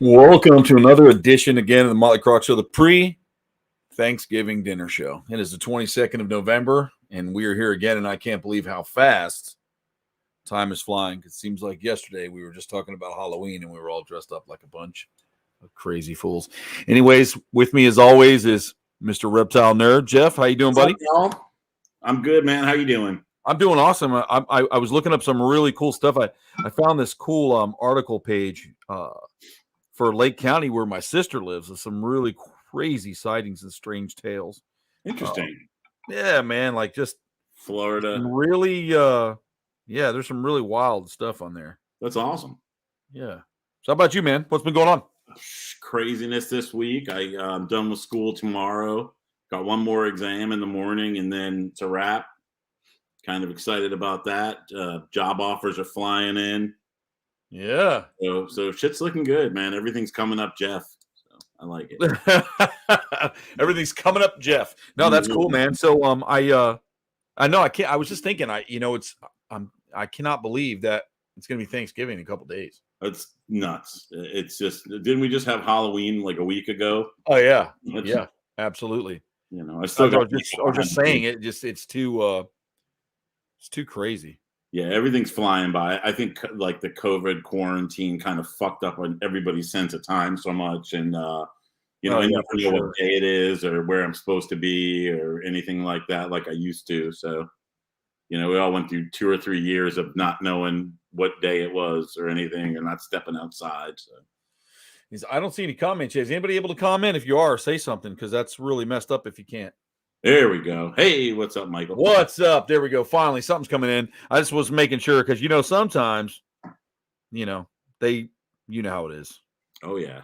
Welcome to another edition again of the Motley Cröc Show, the pre-Thanksgiving dinner show. It is the 22nd of November, and we are here again, and I can't believe how fast time is flying. It seems like yesterday we were just talking about Halloween, and we were all dressed up like a bunch of crazy fools. Anyways, with me as always is Mr. Reptile Nerd. Jeff, how you doing, buddy? What's up, y'all? I'm good, man. How you doing? I'm doing awesome. I was looking up some really cool stuff. I found this cool article page for Lake County where my sister lives. With some really crazy sightings and strange tales. Interesting. Yeah, man, like just Florida. Really, there's some really wild stuff on there. That's awesome. Yeah. So how about you, man? What's been going on? Craziness this week. I'm done with school tomorrow. Got one more exam in the morning, and then it's a wrap. Kind of excited about that. Job offers are flying in. Yeah. So shit's looking good, man. Everything's coming up, Jeff. So I like it. Everything's coming up, Jeff. No, that's cool, man. So I know I can't. I was just thinking. I cannot believe that it's gonna be Thanksgiving in a couple days. It's nuts. It's just, didn't we just have Halloween like a week ago? Oh yeah, yeah, absolutely. You know, I was just saying it's too crazy. Yeah, everything's flying by. I think like the COVID quarantine kind of fucked up on everybody's sense of time so much, and I never know what day it is or where I'm supposed to be or anything like that, like I used to. So, we all went through 2 or 3 years of not knowing what day it was or anything, and not stepping outside. So, I don't see any comments. Is anybody able to comment? If you are, say something, because that's really messed up if you can't. There we go. Hey, what's up, Michael? What's up? There we go. Finally, something's coming in. I just was making sure because sometimes, they, how it is. Oh yeah.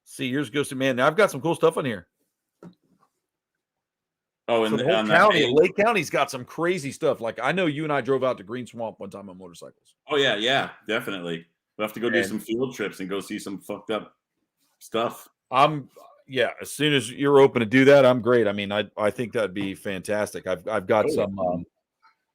See, here's Ghosted Man. Now I've got some cool stuff on here. Oh, and Lake County's got some crazy stuff. Like I know you and I drove out to Green Swamp one time on motorcycles. Oh yeah, definitely. We'll have to go do some field trips and go see some fucked up stuff. Yeah, as soon as you're open to do that, I'm great. I mean, I think that'd be fantastic. I've got some.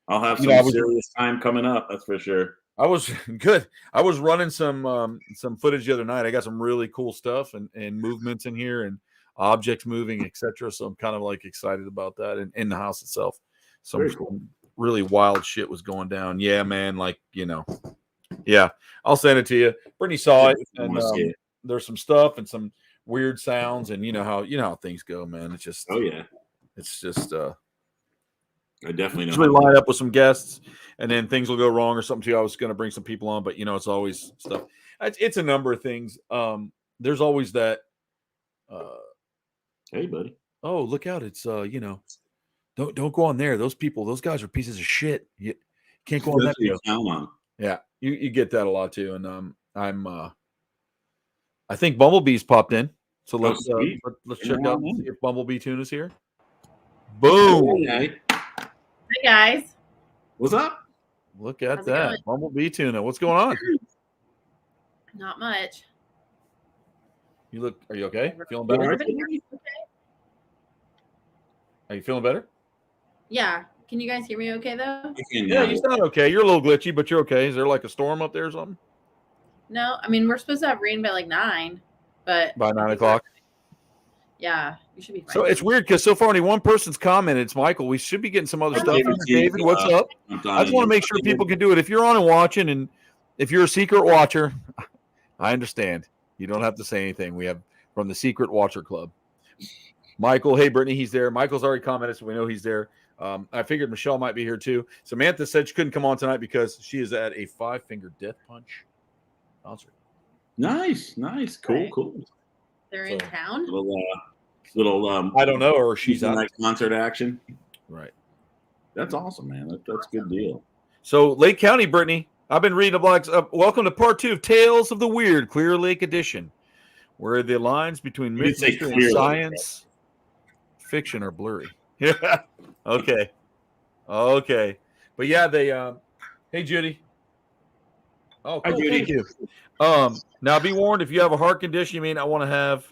I'll have some serious time coming up. That's for sure. I was good. I was running some footage the other night. I got some really cool stuff and movements in here and objects moving, etc. So I'm kind of like excited about that. And in the house itself, some really wild shit was going down. Yeah, man. Like yeah. I'll send it to you. Brittany saw it, and there's some stuff and some weird sounds, and you know how things go, man. It's just it's just I definitely know. Usually line up with some guests, and then things will go wrong or something too. I was going to bring some people on, but it's always stuff. It's a number of things. There's always that. Hey, buddy. Oh, look out! It's don't go on there. Those guys are pieces of shit. You can't go on that video. Yeah, you get that a lot too, and I think Bumblebee's popped in, so let's check out and see if Bumblebee Tuna's here. Boom! Hey guys, what's up? Look at that, Bumblebee Tuna. What's going on? Not much. Are you okay? Feeling better? Okay. Are you feeling better? Yeah. Can you guys hear me okay though? Yeah, you sound okay. You're a little glitchy, but you're okay. Is there like a storm up there or something? No, I mean we're supposed to have rain by like 9, but by 9 o'clock. Yeah, you should be fine. So it's weird because so far only one person's commented. It's Michael. We should be getting some other stuff. David, what's up? I just want to make sure people can do it. If you're on and watching, and if you're a secret watcher, I understand. You don't have to say anything. We have from the Secret Watcher Club. Michael, hey Brittany, he's there. Michael's already commented, so we know he's there. I figured Michelle might be here too. Samantha said she couldn't come on tonight because she is at a 5-Finger Death Punch concert. Nice, cool. They're in town. Little I don't know, or she's on that concert action. Right. That's awesome, man. That's a good deal. So Lake County, Brittany, I've been reading the blogs. Welcome to part 2 of Tales of the Weird, Clear Lake Edition, where the lines between myth and science, fiction are blurry. Yeah. Okay. But yeah, they. Hey, Judy. Oh, cool. Thank you. Now be warned, if you have a heart condition, you may want to have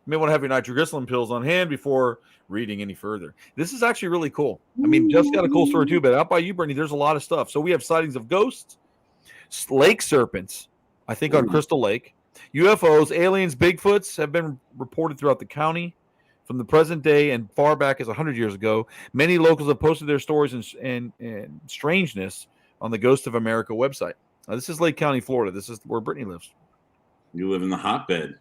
your nitroglycerin pills on hand before reading any further. This is actually really cool. I mean, Jeff's got a cool story too, but out by you, Brittany, there's a lot of stuff. So we have sightings of ghosts, lake serpents, I think on Crystal Lake. UFOs, aliens, Bigfoots have been reported throughout the county from the present day and far back as 100 years ago. Many locals have posted their stories and strangeness on the Ghost of America website. This is Lake County, Florida. This is where Brittany lives. You live in the hotbed.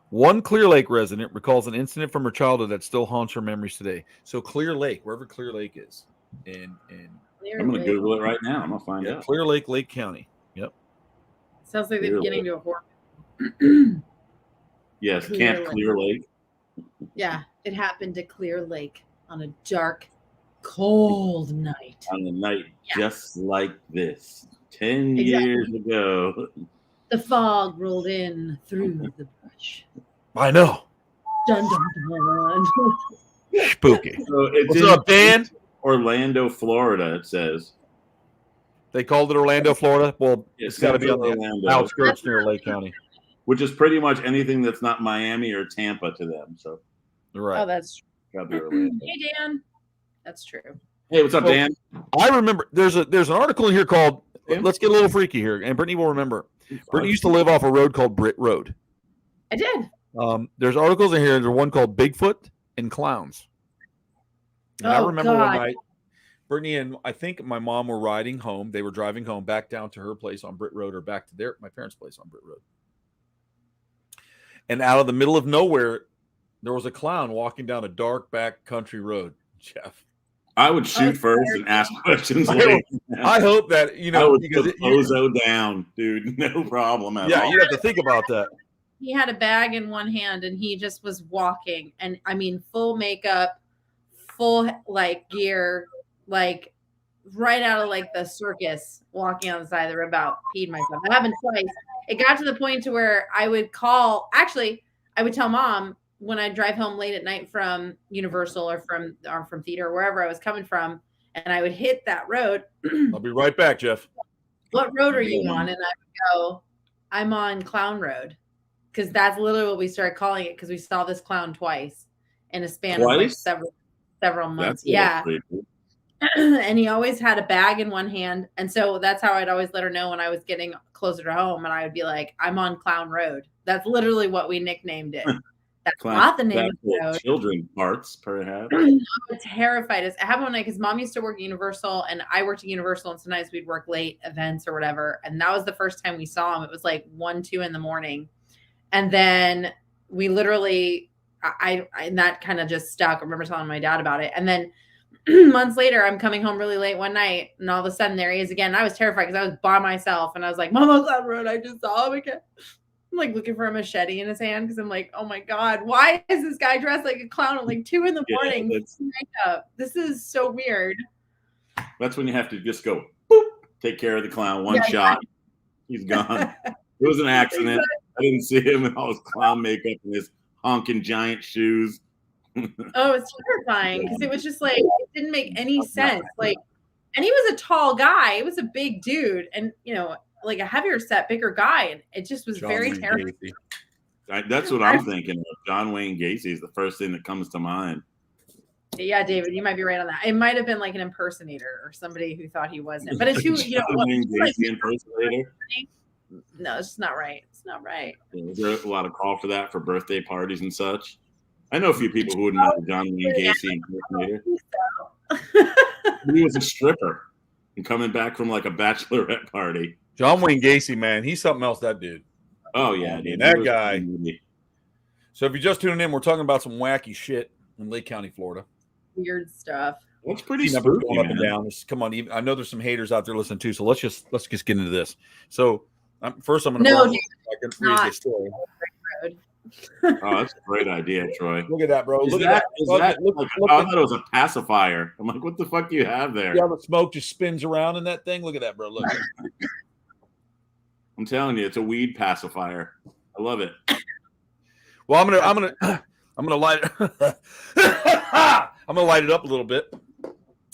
One Clear Lake resident recalls an incident from her childhood that still haunts her memories today. So Clear Lake, wherever Clear Lake is, and I'm going to Google it right now. I'm going to find out. Clear Lake, Lake County. Yep. Sounds like the beginning to a horror. Yes, Camp Clear Lake. Yeah, it happened to Clear Lake on a dark, cold night. On a night just like this, 10 years ago. The fog rolled in through the bush. I know. Dun, dun, dun. Spooky. So what's up, Dan? Orlando, Florida, it says. They called it Orlando, Florida. Well, it's got to be on the Orlando. Outskirts near Lake County. Which is pretty much anything that's not Miami or Tampa to them. So, right. Oh, that's true. Gotta be Orlando. Hey, Dan. That's true. Hey, what's up, Dan? I remember there's an article in here called Let's Get a Little Freaky here, and Brittany will remember. Brittany used to live off a road called Britt Road. I did. There's articles in here. There's one called Bigfoot and Clowns. And I remember one night, Brittany and I think my mom were riding home. They were driving home back down to her place on Britt Road or back to my parents' place on Britt Road. And out of the middle of nowhere, there was a clown walking down a dark back country road. Jeff, I would shoot first and ask questions later. I hope that I would put Bozo down, dude. No problem at all. Yeah, you have to think about that. He had a bag in one hand and he just was walking, and I mean full makeup, full like gear, like right out of like the circus, walking on the side of the road. About peed myself. That happened twice. It got to the point to where I would call. Actually, I would tell Mom when I drive home late at night from Universal or from theater or wherever I was coming from, and I would hit that road. I'll be right back, Jeff. What road are you on? And I would go, I'm on Clown Road, because that's literally what we started calling it, because we saw this clown twice in a span of like several months. Yeah. And he always had a bag in one hand. And so that's how I'd always let her know when I was getting closer to home. And I would be like, I'm on Clown Road. That's literally what we nicknamed it. That's not the name of the road. Children parts, perhaps. I was terrified. It happened one night because Mom used to work at Universal and I worked at Universal, and sometimes we'd work late events or whatever. And that was the first time we saw him. It was like 1-2 in the morning. And then we literally, and that kind of just stuck. I remember telling my dad about it. And then months later, I'm coming home really late one night, and all of a sudden there he is again. I was terrified because I was by myself, and I was like, Mom, on Cloud Road, I just saw him again. I'm like looking for a machete in his hand because I'm like, oh my God, why is this guy dressed like a clown at like 2 in the morning? This is so weird. That's when you have to just go, boop, take care of the clown. One shot. He's gone. It was an accident. I didn't see him in all his clown makeup and his honking giant shoes. Oh, it's terrifying because it was just like, it didn't make any sense. Like, and he was a tall guy. It was a big dude, and like a heavier set, bigger guy, and it just was very terrifying. That's what I'm thinking of. John Wayne Gacy is the first thing that comes to mind. Yeah, David, you might be right on that. It might have been like an impersonator or somebody who thought he wasn't. But it's who John Wayne Gacy impersonator. No, it's not right. It's not right. Is there a lot of call for that for birthday parties and such? I know a few people who wouldn't mind John Wayne Gacy impersonator. He was a stripper and coming back from like a bachelorette party. John Wayne Gacy, man, he's something else, that dude. Oh, yeah, dude. That guy. So if you're just tuning in, we're talking about some wacky shit in Lake County, Florida. Weird stuff. That's pretty spooky, going up and down. Come on, I know there's some haters out there listening too, so let's just get into this. So first, I'm going to read this story. Oh, that's a great idea, Troy. Look at that, bro. Look at that. I thought it was a pacifier. I'm like, what the fuck do you have there? Yeah, the smoke just spins around in that thing. Look at that, bro. Look. I'm telling you, it's a weed pacifier. I love it. Well, I'm gonna light it. I'm gonna light it up a little bit.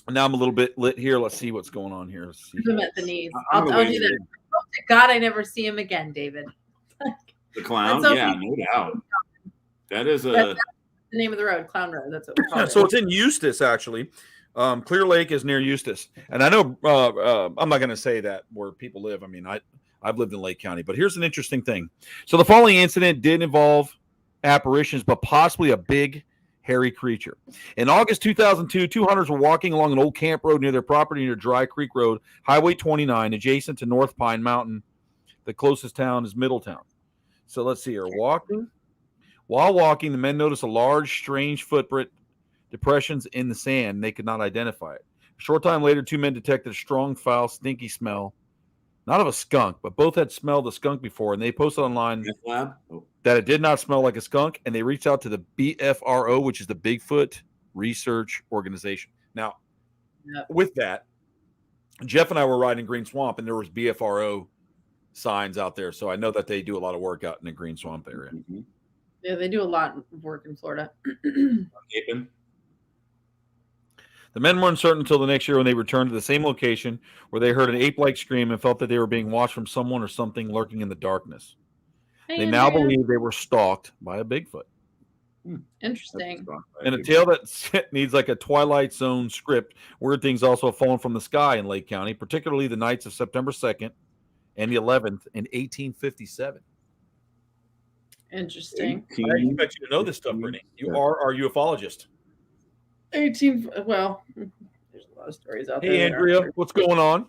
Now I'm a little bit lit here. Let's see what's going on here. Let's see. I'm at the knees. I'll do that. Oh, God, I never see him again, David. The clown? Yeah, no doubt. That's the name of the road, Clown Road. That's what we call it. So it's in Eustis, actually. Clear Lake is near Eustis. And I know I'm not going to say that where people live. I mean, I've lived in Lake County. But here's an interesting thing. So the following incident did involve apparitions, but possibly a big, hairy creature. In August 2002, two hunters were walking along an old camp road near their property near Dry Creek Road, Highway 29, adjacent to North Pine Mountain. The closest town is Middletown. So let's see here. While walking, the men noticed a large, strange footprint depressions in the sand. They could not identify it. A short time later, two men detected a strong, foul, stinky smell, not of a skunk, but both had smelled a skunk before, and they posted online that it did not smell like a skunk, and they reached out to the BFRO, which is the Bigfoot Research Organization. Now, with that, Jeff and I were riding Green Swamp, and there was BFRO signs out there, so I know that they do a lot of work out in the Green Swamp area. Mm-hmm. Yeah, they do a lot of work in Florida. The men were uncertain until the next year when they returned to the same location where they heard an ape-like scream and felt that they were being watched from someone or something lurking in the darkness. They now believe they were stalked by a Bigfoot. Interesting. And a tale that needs like a Twilight Zone script. Weird things also have fallen from the sky in Lake County, particularly the nights of September 2nd and the 11th in 1857. Interesting. I expect you to know this stuff, Brittany. You are our ufologist. Well, there's a lot of stories out there. Hey, Andrea, what's going on?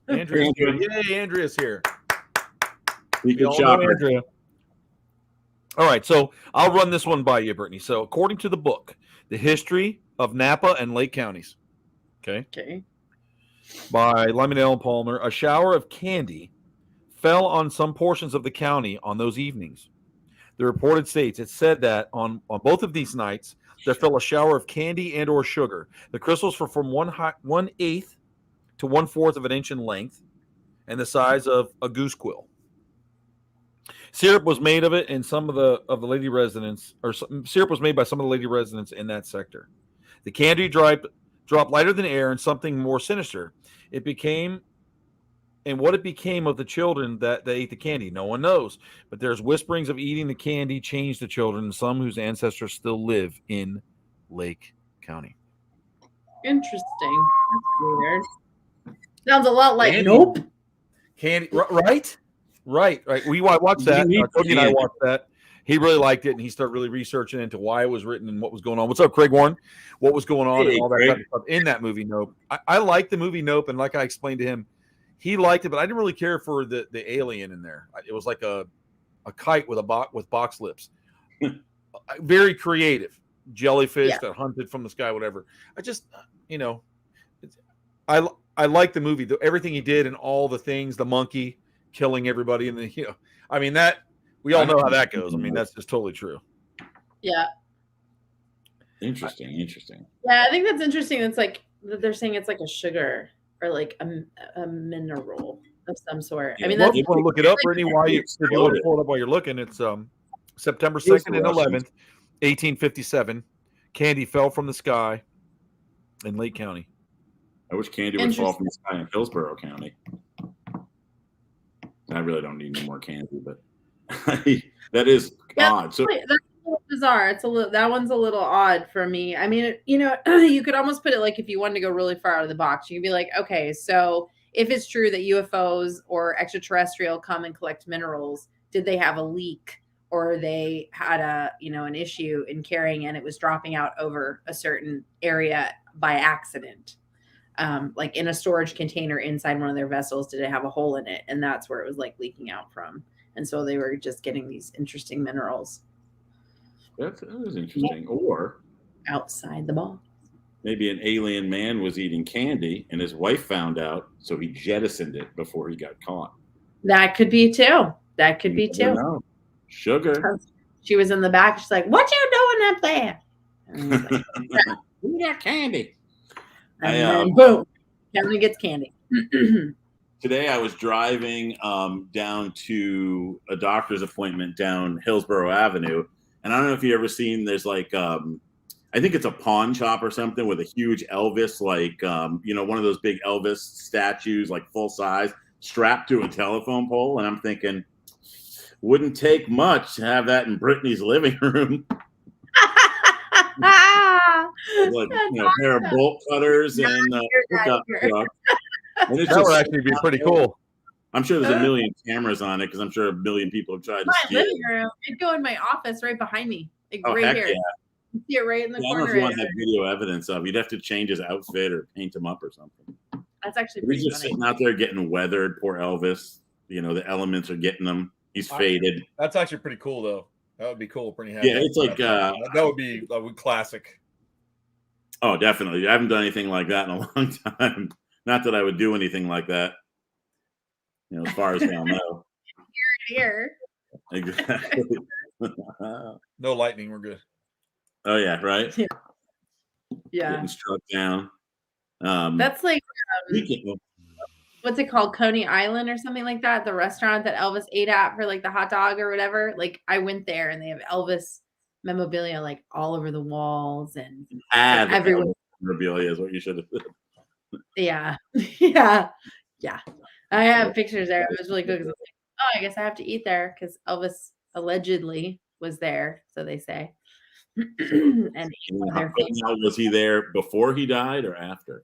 Andrea's here. Yay, Andrea's here. Good job, Andrea. All right, so I'll run this one by you, Brittany. So according to the book, The History of Napa and Lake Counties, okay, by Lyman Allen Palmer, a shower of candy fell on some portions of the county on those evenings. The reported states, it said that on both of these nights, there fell a shower of candy and or sugar. The crystals were from 1/8 to 1/4 of an inch in length and the size of a goose quill. Syrup was made of it in some of the lady residents, or syrup was made by some of the lady residents in that sector. The candy dropped lighter than air and something more sinister. What it became of the children that ate the candy, no one knows. But there's whisperings of eating the candy changed the children, and some whose ancestors still live in Lake County. Interesting. That's weird. Sounds a lot like Nope. Candy, right? We watched that. Cody and I watched that. He really liked it, and he started really researching into why it was written and what was going on. What's up, Craig Warren? What was going on and all that kind of stuff in that movie, Nope. I liked the movie Nope, and like I explained to him, he liked it, but I didn't really care for the alien in there. It was like a kite with box lips. Very creative. Jellyfish that hunted from the sky, whatever. I just, I like the movie. Everything he did and all the things, the monkey killing everybody. And that we all know how that goes. I mean, that's just totally true. Yeah. Interesting. Yeah, I think that's interesting. It's like they're saying it's like a sugar or like a mineral of some sort. I mean, you want to look it up, Brittany? If you want to pull it up while you're looking, it's September 2nd and 11th, 1857. Candy fell from the sky in Lake County. I wish candy would fall from the sky in Hillsborough County. I really don't need no more candy, but that is odd. So that's a little bizarre. That one's a little odd for me. I mean, you could almost put it like if you wanted to go really far out of the box, you could be like, okay, so if it's true that UFOs or extraterrestrial come and collect minerals, did they have a leak or they had an issue in carrying and it was dropping out over a certain area by accident? Like in a storage container inside one of their vessels, did it have a hole in it? And that's where it was like leaking out from. And so they were just getting these interesting minerals. That is interesting. Or outside the box. Maybe an alien man was eating candy and his wife found out, so he jettisoned it before he got caught. That could be too. Sugar. She was in the back. She's like, "What you doing up there?" Like, "We got candy." And then boom, Kevin gets candy. Today I was driving down to a doctor's appointment down Hillsborough Avenue, and I don't know if you ever seen. There's like I think it's a pawn shop or something with a huge Elvis, like one of those big Elvis statues, like full size, strapped to a telephone pole. And I'm thinking, wouldn't take much to have that in Brittany's living room. Like, a pair of bolt cutters and pickup truck. That would actually be pretty cool. I'm sure there's a million cameras on it because I'm sure a million people have tried to steal living room. It'd go in my office right behind me, like right heck here. Yeah. You see it right in the I corner. don't know if you want to have video evidence of. You'd have to change his outfit or paint him up or something. That's actually pretty He's just funny. sitting out there getting weathered. Poor Elvis. You know, the elements are getting him. He's faded. That's actually pretty cool, though. That would be cool. Pretty happy. Yeah, it's like that would be classic. Oh, definitely. I haven't done anything like that in a long time. Not that I would do anything like that. You know, as far as we all know. Here. Exactly. No lightning. We're good. Oh yeah, right. Yeah. Getting struck down. That's like what's it called? Coney Island or something like that. The restaurant that Elvis ate at for like the hot dog or whatever. Like I went there and they have Elvis memorabilia like all over the walls and everyone. Memorabilia is what you should have. Yeah. Yeah. Yeah. I have pictures there. It was really good because I was like, oh, I guess I have to eat there because Elvis allegedly was there, so they say. And was he there before he died or after?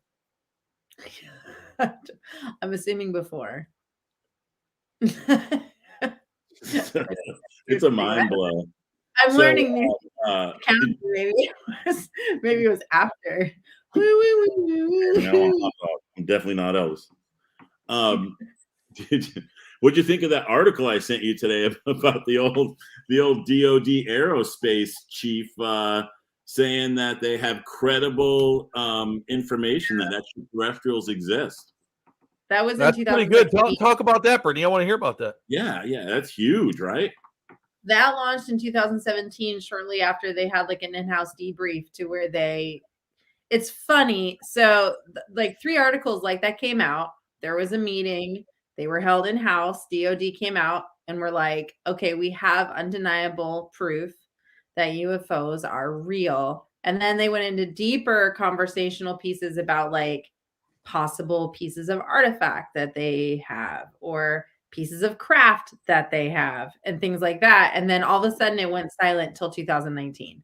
I'm assuming before. It's a mind blow. I'm learning these maybe it was after. No, I'm definitely not Elvis. What'd you think of that article I sent you today about the old DoD aerospace chief saying that they have credible information that extraterrestrials exist? That's pretty good. Talk about that, Brittany. I want to hear about that. Yeah, that's huge, right? That launched in 2017, shortly after they had like an in-house debrief to where it's funny. So like 3 articles like that came out. There was a meeting. They were held in-house. DoD came out and were like, okay, we have undeniable proof that UFOs are real. And then they went into deeper conversational pieces about like possible pieces of artifact that they have or pieces of craft that they have and things like that. And then all of a sudden it went silent until 2019.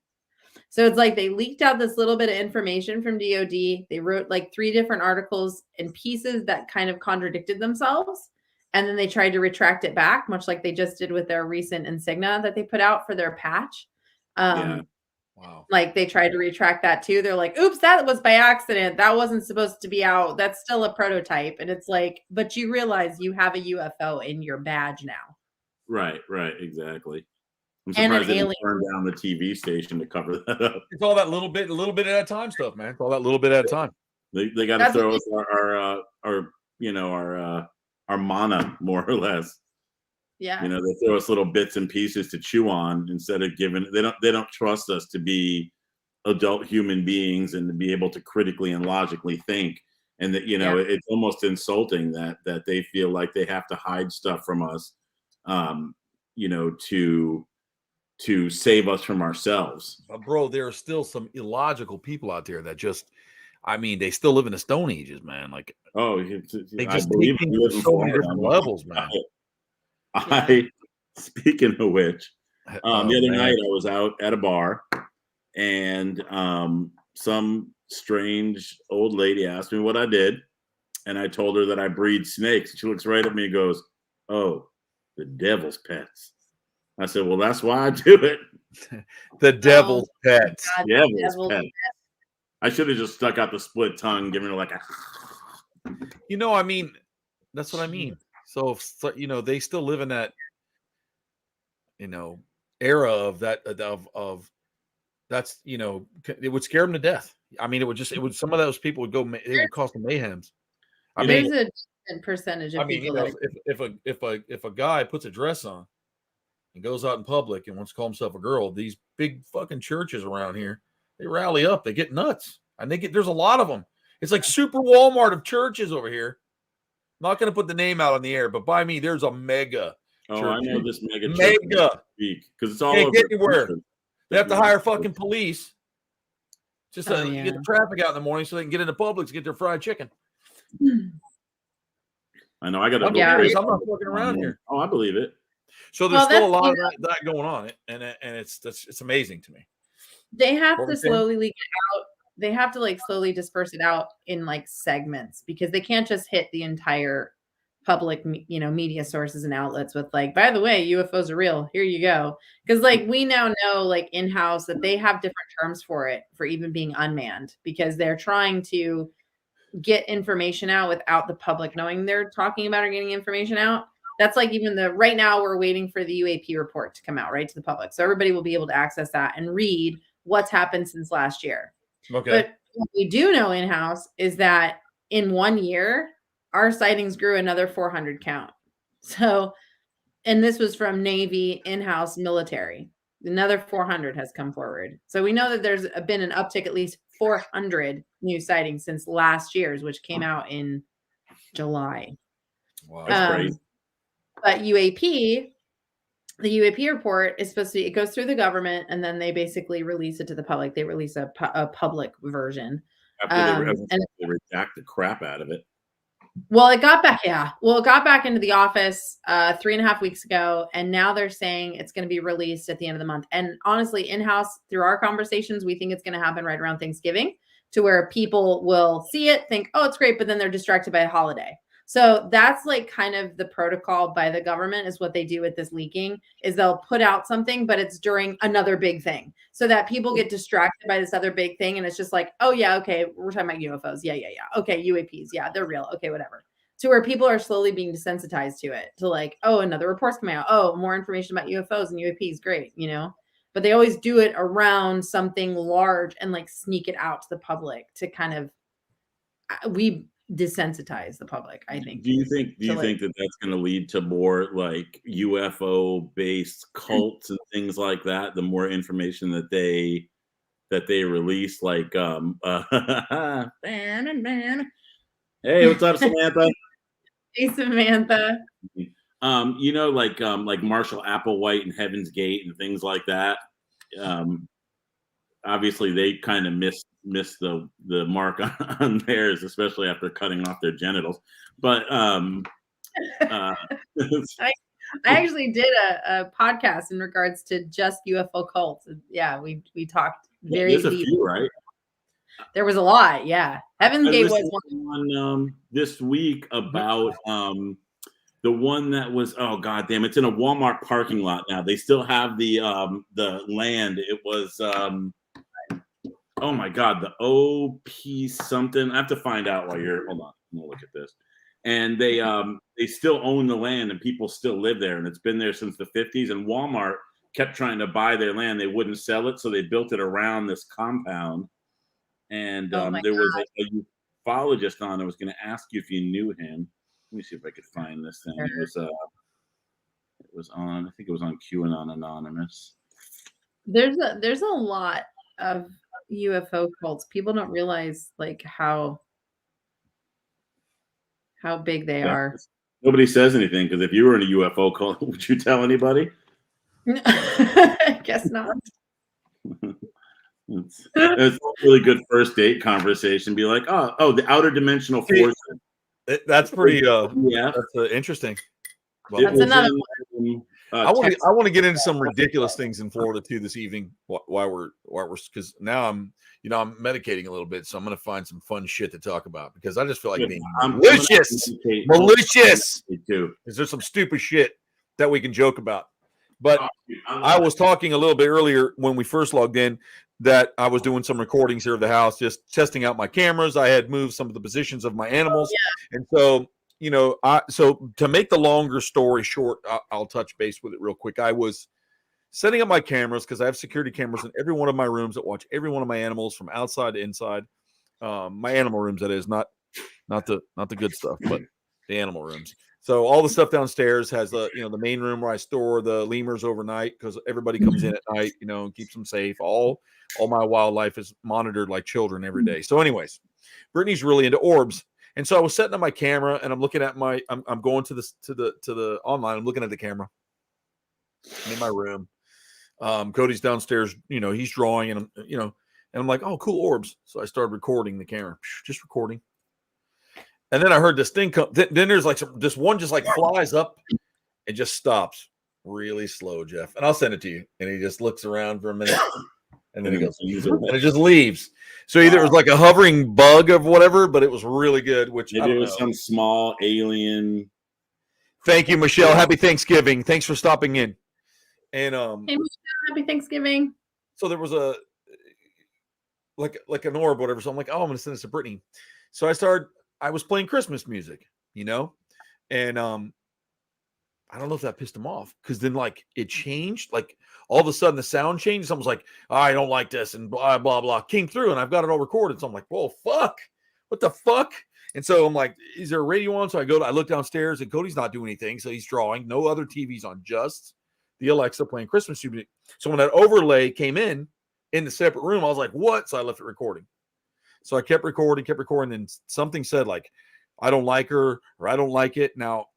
So it's like they leaked out this little bit of information from DoD. They wrote like 3 different articles and pieces that kind of contradicted themselves. And then they tried to retract it back, much like they just did with their recent insignia that they put out for their patch. Wow. Like they tried to retract that too. They're like, oops, that was by accident. That wasn't supposed to be out. That's still a prototype. And it's like, but you realize you have a UFO in your badge now. Right, exactly. I'm surprised they didn't turn down the TV station to cover that up. It's all that little bit at a time stuff, man. It's all that little bit at a time. They got to throw us our mana, more or less. Yeah. You know, they throw us little bits and pieces to chew on instead of giving. They don't trust us to be adult human beings and to be able to critically and logically think. And that, it's almost insulting that they feel like they have to hide stuff from us, to save us from ourselves. But bro, there are still some illogical people out there that just, they still live in the Stone Ages, man. Like, they just take things to so many different levels, man. Speaking of which, the other night I was out at a bar and some strange old lady asked me what I did. And I told her that I breed snakes. She looks right at me and goes, "Oh, the devil's pets." I said, "Well, that's why I do it." The devil's pets. God, devil's pets. I should have just stuck out the split tongue, giving her like a. That's what I mean. So, they still live in that, era of that, of that's, it would scare them to death. Some of those people would go, it would cause them mayhems. There's a decent percentage of people. If a guy puts a dress on and goes out in public and wants to call himself a girl, these big fucking churches around here, they rally up, they get nuts. And there's a lot of them. It's like super Walmart of churches over here. I'm not going to put the name out on the air, but by me, there's a mega. Oh, church. I know this mega. Because it's all over get anywhere. They have to hire fucking police just to get the traffic out in the morning so they can get into Publix to get their fried chicken. I know. I got to. I'm not fucking around here. Oh, I believe it. So there's still a lot of that going on, and it's amazing to me. They have to slowly leak it out. They have to slowly disperse it out in segments because they can't just hit the entire public, media sources and outlets with like, by the way, UFOs are real. Here you go. Because like we now know like in-house that they have different terms for it, for even being unmanned, because they're trying to get information out without the public knowing they're talking about or getting information out. That's like even right now we're waiting for the UAP report to come out, right, to the public. So everybody will be able to access that and read what's happened since last year. Okay. But what we do know in-house is that in 1 year, our sightings grew another 400 count. So, and this was from Navy, in-house, military. Another 400 has come forward. So we know that there's been an uptick, at least 400 new sightings since last year's, which came out in July. Wow, that's crazy. But the UAP report is supposed to be, it goes through the government and then they basically release it to the public. They release a public version. After they redact the crap out of it. Well, it got back. Yeah. Well, it got back into the office 3.5 weeks ago. And now they're saying it's going to be released at the end of the month. And honestly, in-house, through our conversations, we think it's going to happen right around Thanksgiving, to where people will see it, think, oh, it's great. But then they're distracted by a holiday. So that's like kind of the protocol by the government, is what they do with this leaking, is they'll put out something, but it's during another big thing, so that people get distracted by this other big thing. And it's just like, oh yeah, okay, we're talking about UFOs. Yeah. Okay, UAPs. Yeah, they're real. Okay, whatever. To where people are slowly being desensitized to it, to like, oh, another report's coming out. Oh, more information about UFOs and UAPs. Great. But they always do it around something large and like sneak it out to the public to kind of, desensitize the public, I think. Do you think that that's going to lead to more like UFO based cults and things like that? The more information that they release, like hey, what's up, Samantha? Hey, Samantha. Like Marshall Applewhite and Heaven's Gate and things like that. Obviously they kind of missed the mark on theirs, especially after cutting off their genitals. But I actually did a podcast in regards to just UFO cults. Yeah, we talked very deep. A few, right? There was a lot. Yeah, Heaven's Gate was one this week about the one that was, oh god damn, it's in a Walmart parking lot now. They still have the land. It was oh my god, the OP something. I have to find out while you're, hold on, I'm gonna look at this. And they still own the land and people still live there, and it's been there since the 50s. And Walmart kept trying to buy their land. They wouldn't sell it, so they built it around this compound. And there was a ufologist on. I was going to ask you if you knew him. Let me see if I could find this thing. It was on, I think it was on QAnon Anonymous. There's a lot of UFO cults. People don't realize like how big they are. Nobody says anything, because if you were in a UFO cult, would you tell anybody? I guess not. It's a really good first date conversation. Be like, oh, the outer dimensional force. That's pretty that's interesting. Well, that's another one. I want to get into some ridiculous things in Florida too this evening. While we're because now I'm medicating a little bit, so I'm going to find some fun shit to talk about, because I just feel like being malicious. Is there some stupid shit that we can joke about? But I was talking a little bit earlier when we first logged in that I was doing some recordings here of the house, just testing out my cameras. I had moved some of the positions of my animals, and so. So to make the longer story short, I'll touch base with it real quick. I was setting up my cameras because I have security cameras in every one of my rooms that watch every one of my animals from outside to inside. My animal rooms, that is, not the good stuff, but the animal rooms. So all the stuff downstairs has the main room where I store the lemurs overnight, because everybody comes in at night, and keeps them safe. All my wildlife is monitored like children every day. So anyways, Brittany's really into orbs. And so I was setting up my camera, and I'm looking at I'm going to the online. I'm looking at the camera. I'm in my room. Cody's downstairs. He's drawing, and I'm like, oh, cool orbs. So I started recording the camera, just recording. And then I heard this thing come. Then there's like this one just like flies up and just stops really slow, Jeff. And I'll send it to you. And he just looks around for a minute. And then he goes, and it just leaves. So either it was like a hovering bug of whatever, but it was really good. Which maybe it was some small alien Thank you, Michelle. Happy Thanksgiving. Thanks for stopping in. And hey, Michelle, happy Thanksgiving. So there was a like an orb, whatever. So I'm like, oh, I'm gonna send this to Brittany. So I was playing Christmas music, and I don't know if that pissed him off, because then like it changed, like all of a sudden the sound changed. Someone's like, oh, I don't like this, and blah blah blah came through, and I've got it all recorded. So I'm like, whoa, fuck, what the fuck? And so I'm like, is there a radio on? So I look downstairs, and Cody's not doing anything, so he's drawing. No other TVs on, just the Alexa playing Christmas music. So when that overlay came in the separate room, I was like, what? So I left it recording. So I kept recording, and something said like, I don't like her, or I don't like it. Now,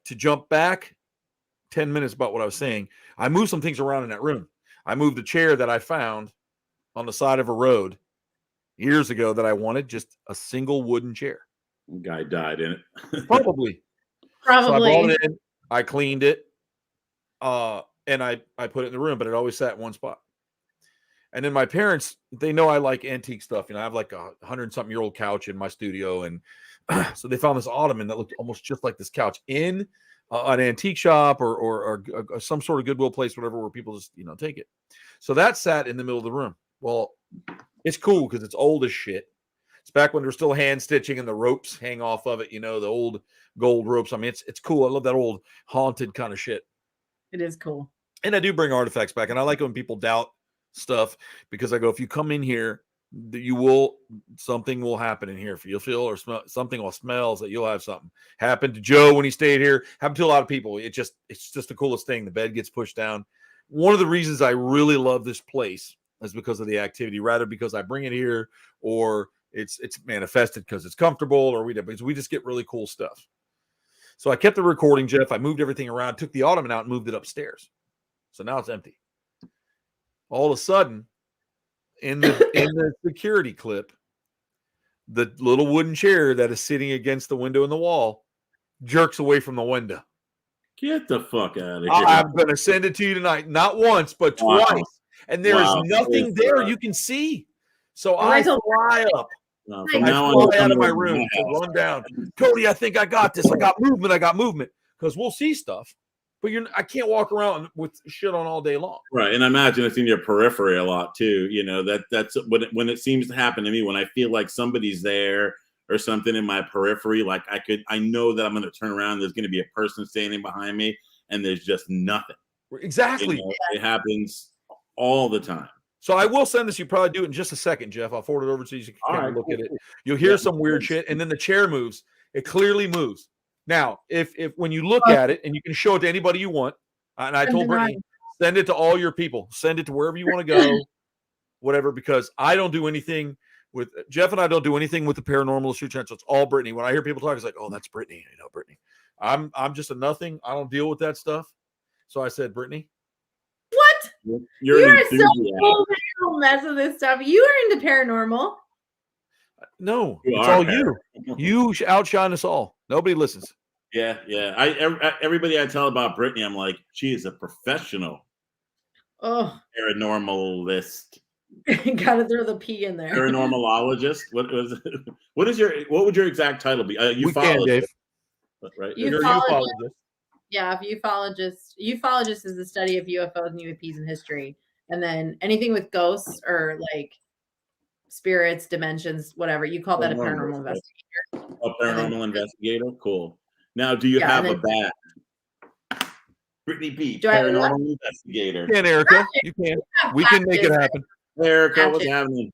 to jump back 10 minutes about what I was saying, I moved some things around in that room. I moved the chair that I found on the side of a road years ago that I wanted, just a single wooden chair. Guy died in it. Probably. So I brought it in, I cleaned it, and I put it in the room, but it always sat in one spot. And then my parents, they know I like antique stuff. I have like 100-something-year-old couch in my studio, and so they found this ottoman that looked almost just like this couch in an antique shop or some sort of Goodwill place, whatever, where people just take it. So that sat in the middle of the room. Well, it's cool because it's old as shit. It's back when they're still hand stitching and the ropes hang off of it. The old gold ropes. I mean, it's cool. I love that old haunted kind of shit. It is cool. And I do bring artifacts back, and I like when people doubt stuff, because I go, if you come in here, something will happen in here. If you'll feel or smell something, or smells that you'll have something. Happened to Joe when he stayed here. Happened to a lot of people. It's just the coolest thing. The bed gets pushed down. One of the reasons I really love this place is because of the activity, rather because I bring it here, or it's manifested because it's comfortable, or because we just get really cool stuff. So I kept the recording, Jeff. I moved everything around, took the ottoman out, and moved it upstairs. So now it's empty. All of a sudden, in the security clip, the little wooden chair that is sitting against the window in the wall jerks away from the window. Get the fuck out of here. I'm going to send it to you tonight. Not once, but twice. Wow. And there is nothing there you can see. So I fly up. From now on, I fly out of my room to run down. Cody, I think I got this. I got movement. Because we'll see stuff. But I can't walk around with shit on all day long. Right. And I imagine it's in your periphery a lot too. That's when it seems to happen to me, when I feel like somebody's there or something in my periphery. Like I know that I'm going to turn around. There's going to be a person standing behind me, and there's just nothing. Exactly. It happens all the time. So I will send this. You probably do it in just a second, Jeff. I'll forward it over to you so you can look at it. You'll hear some weird shit. And then the chair moves. It clearly moves. Now, if when you look at it, and you can show it to anybody you want, and I told Brittany, send it to all your people, send it to wherever you want to go, whatever, because I don't do anything with Jeff, and I don't do anything with the paranormal supernatural. It's all Brittany. When I hear people talk, it's like, oh, that's Brittany. Brittany. I'm just a nothing. I don't deal with that stuff. So I said, Brittany, what? You're so cool. I don't mess with this stuff. You are into paranormal. No, it's all you. You outshine us all. Nobody listens. Yeah. Everybody I tell about Brittany, I'm like, she is a professional paranormalist. Gotta throw the P in there. Paranormalologist. What would your exact title be? Ufologist. Right. Ufologist. Yeah, ufologist. Ufologist is the study of UFOs and UAPs in history, and then anything with ghosts or like spirits, dimensions, whatever, you call that a paranormal investigator. A paranormal investigator. Cool. Now, do you have a bat? Brittany P, paranormal investigator. You can, Erica. You can. We can make it happen. Erica, what's happening?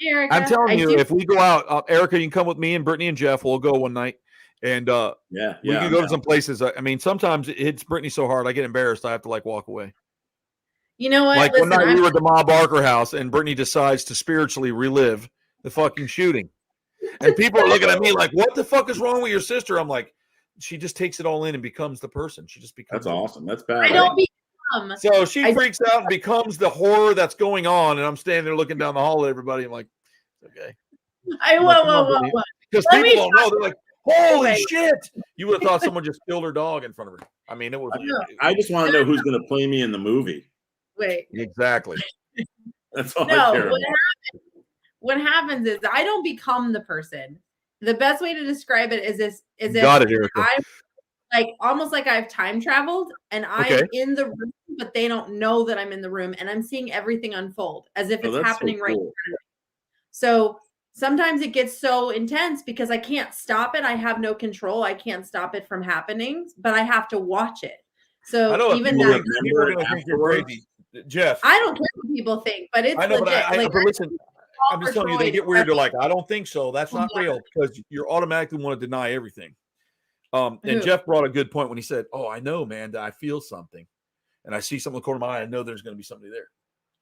Erica, I'm telling you, if we go out, Erica, you can come with me and Brittany and Jeff. We'll go one night, and we can go to some places. I mean, sometimes it hits Brittany so hard, I get embarrassed. I have to walk away. You know what? Like one night we were at the Ma Barker house, and Brittany decides to spiritually relive the fucking shooting. And people are looking at me like, what the fuck is wrong with your sister? I'm like, she just takes it all in and becomes the person. She just becomes. That's awesome. That's bad. I don't become. So she freaks out and becomes the horror that's going on. And I'm standing there looking down the hall at everybody. I'm like, okay. Whoa. Because people don't know. They're like, holy shit. You would have thought someone just killed her dog in front of her. I mean, it was. I just want to know who's going to play me in the movie. Wait. Exactly. That's all I care about. What happens is I don't become the person. The best way to describe it is this: Got it, Erica. like almost like I've time traveled and I'm in the room, but they don't know that I'm in the room, and I'm seeing everything unfold as if it's happening right now. So sometimes it gets so intense because I can't stop it. I have no control. I can't stop it from happening, but I have to watch it. So even that, people are going to think you're crazy, Jeff. I don't care what people think, but it's legit. But listen, I'm just telling you, they get weird. They're like, I don't think so. That's not real, because you're automatically want to deny everything. And Jeff brought a good point when he said, "Oh, I know, man, that I feel something, and I see something in the corner of my eye. I know there's going to be somebody there."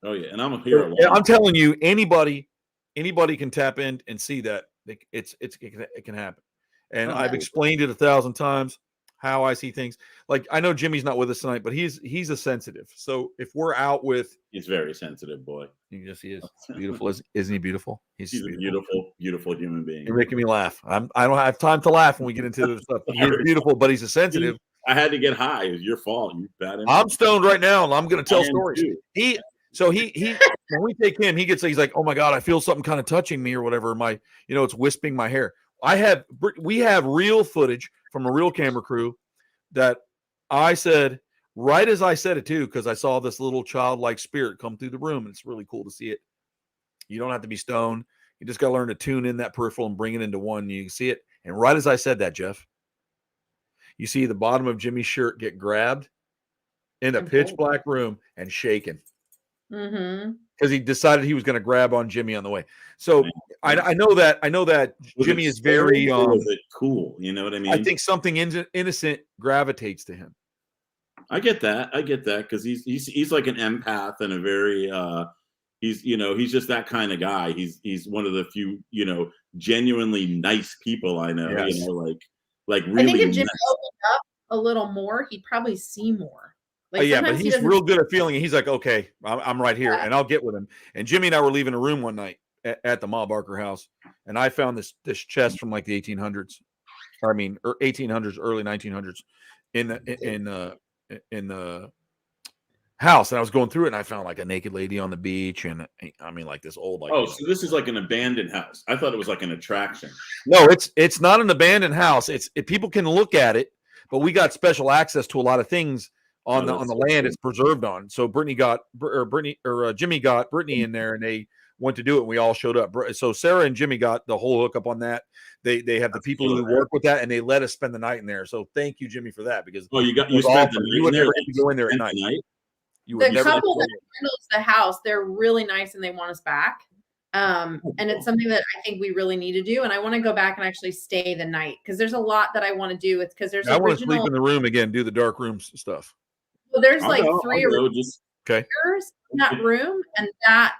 Oh yeah, and I'm here. I'm telling you, anybody can tap in and see that it can happen. And I've explained it 1,000 times how I see things. Like, I know Jimmy's not with us tonight, but he's a sensitive. So if we're out with, he's very sensitive, boy. He is beautiful. Isn't he beautiful? He's a beautiful human being. You're making me laugh. I don't have time to laugh when we get into this stuff. He's beautiful, but he's a sensitive. I had to get high. It was your fault. You bad. I'm stoned right now, and I'm going to tell stories. Too. He when we take him, he's like, "Oh my God, I feel something kind of touching me or whatever." It's wisping my hair. We have real footage from a real camera crew that I said, right as I said it too, because I saw this little childlike spirit come through the room, and it's really cool to see it. You don't have to be stoned. You just got to learn to tune in that peripheral and bring it into one. You can see it. And right as I said that, Jeff, you see the bottom of Jimmy's shirt get grabbed in a pitch black room and shaken. Because he decided he was going to grab on Jimmy on the way. So I know that Jimmy is very cool. You know what I mean? I think something innocent gravitates to him. I get that because he's like an empath and a very he's just that kind of guy. He's one of the few genuinely nice people I know. Yes. Like really. I think if Jimmy opened up a little more, he'd probably see more. But he's real good at feeling. He's like, okay, I'm right here, and I'll get with him. And Jimmy and I were leaving a room one night at the Ma Barker house, and I found this chest from like the 1800s, or 1800s, early 1900s, in the house. And I was going through it, and I found like a naked lady on the beach, and like this old so this is like an abandoned house. I thought it was like an attraction. No, it's not an abandoned house. People can look at it, but we got special access to a lot of things on the land it's preserved on. So Jimmy got Brittany in there, and they went to do it, and we all showed up. So Sarah and Jimmy got the whole hookup on that. They have the people who work with that, and they let us spend the night in there. So thank you, Jimmy, for that, because you spent the night you would never get to go in there at night. The couple that handles the house, they're really nice, and they want us back. And it's something that I think we really need to do. And I want to go back and actually stay the night, because there's a lot that I want to do. It's because there's I want to sleep in the room again, do the dark room stuff. Well, there's three mirrors in that room, and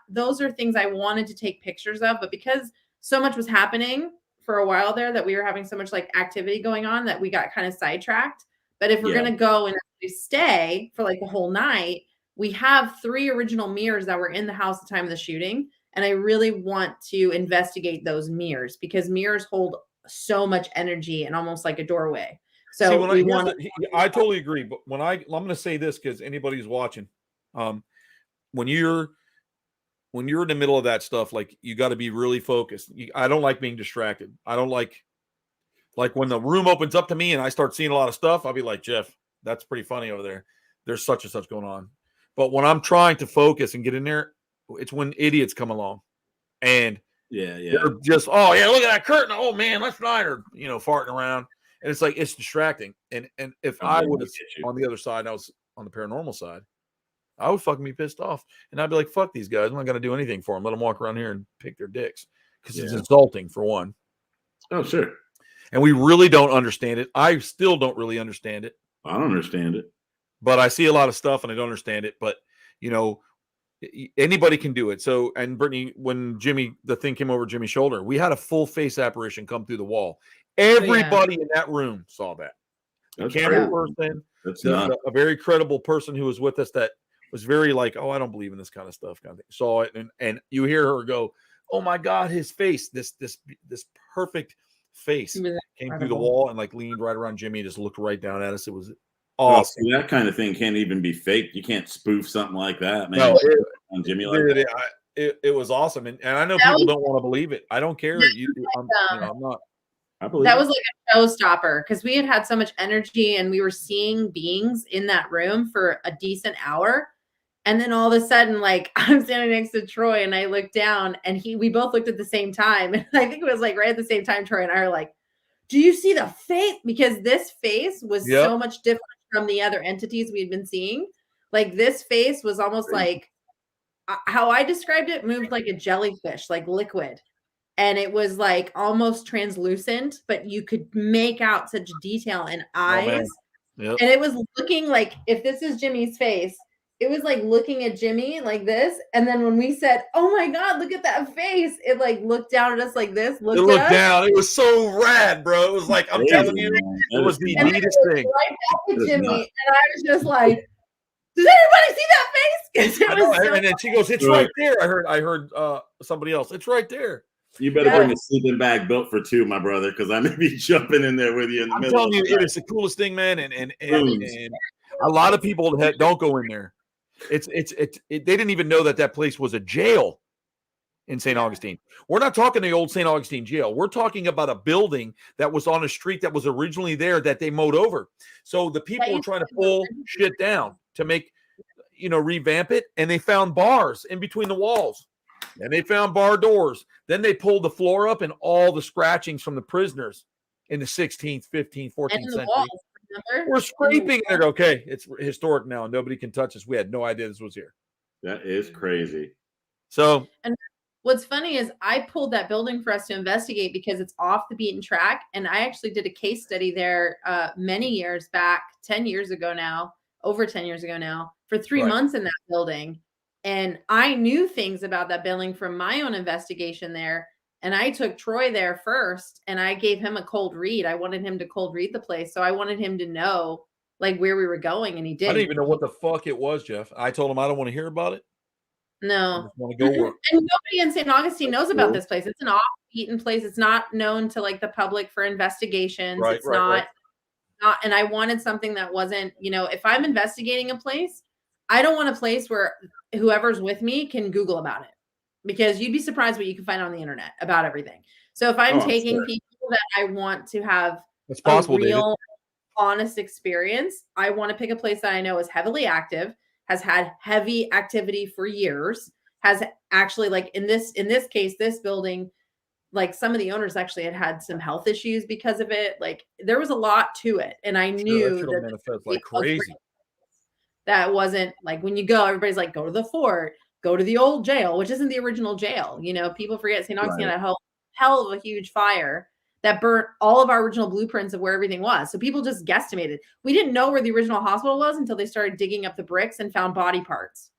those are things I wanted to take pictures of, but because so much was happening for a while there, that we were having so much activity going on, that we got kind of sidetracked. But if we're going to go and actually stay for the whole night, we have 3 original mirrors that were in the house at the time of the shooting. And I really want to investigate those mirrors, because mirrors hold so much energy and almost like a doorway. So I totally agree. But I'm going to say this, because anybody who's watching, when you're in the middle of that stuff, you got to be really focused. I don't like being distracted. I don't like when the room opens up to me and I start seeing a lot of stuff, I'll be like, Jeff, that's pretty funny over there. There's such and such going on. But when I'm trying to focus and get in there, it's when idiots come along, and they're just, oh yeah, look at that curtain. Oh man, let's not, or farting around. And it's distracting. And if I was on the other side, I was on the paranormal side, I would fucking be pissed off. And I'd be like, fuck these guys. I'm not going to do anything for them. Let them walk around here and pick their dicks, because it's insulting, for one. Oh, sure. And we really don't understand it. I still don't really understand it. I don't understand it. But I see a lot of stuff and I don't understand it. But, anybody can do it. So, and Brittany, when the thing came over Jimmy's shoulder, we had a full face apparition come through the wall. Everybody in that room saw that. The camera person, a very credible person who was with us, that was very oh, I don't believe in this kind of stuff, kind of thing, saw it, and you hear her go, oh my God, his face, this perfect face came through the wall and leaned right around Jimmy and just looked right down at us. It was awesome. Well, that kind of thing can't even be faked. You can't spoof something like that, man. No, on Jimmy it was awesome, and I know people don't want to believe it. I don't care. I'm not. I believe that was like a showstopper because we had so much energy and we were seeing beings in that room for a decent hour. And then all of a sudden, like I'm standing next to Troy and I looked down and we both looked at the same time. And I think it was like right at the same time, Troy and I were like, do you see the face? Because this face was so much different from the other entities we had been seeing. Like this face was almost like how I described it, moved like a jellyfish, like liquid. And it was like almost translucent, but you could make out such detail in eyes. And it was looking like, if this is Jimmy's face, it was like looking at Jimmy like this. And then when we said, oh my God, look at that face, it like looked down at us like this. It looked down. It was so rad, bro. It was like, I'm telling you, it was the neatest thing. Right back to Jimmy. And I was just like, does anybody see that face? And then she goes, it's right there. I heard somebody else. It's right there. You better bring a sleeping bag built for two, my brother, because I may be jumping in there with you in the middle. I'm telling you, it is the coolest thing, man. And a lot of people don't go in there. They didn't even know that place was a jail in St. Augustine. We're not talking the old St. Augustine jail. We're talking about a building that was on a street that was originally there that they mowed over. So the people were trying to pull shit down to make, revamp it. And they found bars in between the walls. And they found bar doors. Then they pulled the floor up and all the scratchings from the prisoners in the 16th, 15th, 14th century. Walls, we're scraping it. Okay, it's historic now. Nobody can touch us. We had no idea this was here. That is crazy. So, and what's funny is I pulled that building for us to investigate because it's off the beaten track. And I actually did a case study there many years back, 10 years ago now, over 10 years ago now, for 3 months in that building. And I knew things about that building from my own investigation there. And I took Troy there first and I gave him a cold read. I wanted him to cold read the place. So I wanted him to know like where we were going. And he did. I didn't even know what the fuck it was, Jeff. I told him I don't want to hear about it. No. I just want to go work. And nobody in St. Augustine knows about this place. It's an off-beaten place. It's not known to like the public for investigations. It's not. And I wanted something that wasn't, if I'm investigating a place, I don't want a place where whoever's with me can Google about it because you'd be surprised what you can find on the internet about everything. So if I'm taking people that I want to have a real, honest experience, I want to pick a place that I know is heavily active, has had heavy activity for years, has actually like in this case, this building, like some of the owners actually had some health issues because of it. Like there was a lot to it. And I knew that manifest like crazy. That wasn't like when you go, everybody's like, go to the fort, go to the old jail, which isn't the original jail. People forget St. Augustine had a hell of a huge fire that burnt all of our original blueprints of where everything was. So people just guesstimated. We didn't know where the original hospital was until they started digging up the bricks and found body parts,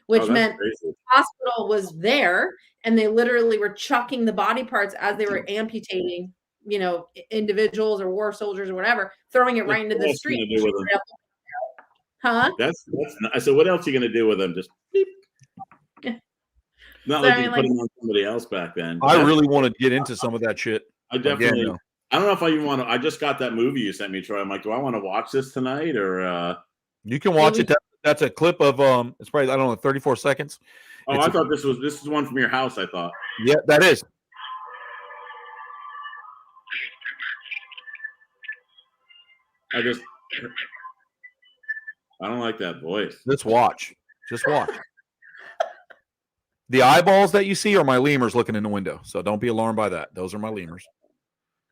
which meant the hospital was there and they literally were chucking the body parts as they were amputating, individuals or war soldiers or whatever, throwing it right into the street. Huh? That's I said, what else are you going to do with them? Just beep. Not like you put them on somebody else back then. I really want to get into some of that shit. I definitely. Again, I don't know if I even want to. I just got that movie you sent me, Troy. I'm like, do I want to watch this tonight or? You can watch it. That's a clip of It's probably 34 seconds. Oh, I thought this is one from your house. I thought. Yeah, that is. I don't like that voice. Just watch. The eyeballs that you see are my lemurs looking in the window. So don't be alarmed by that. Those are my lemurs.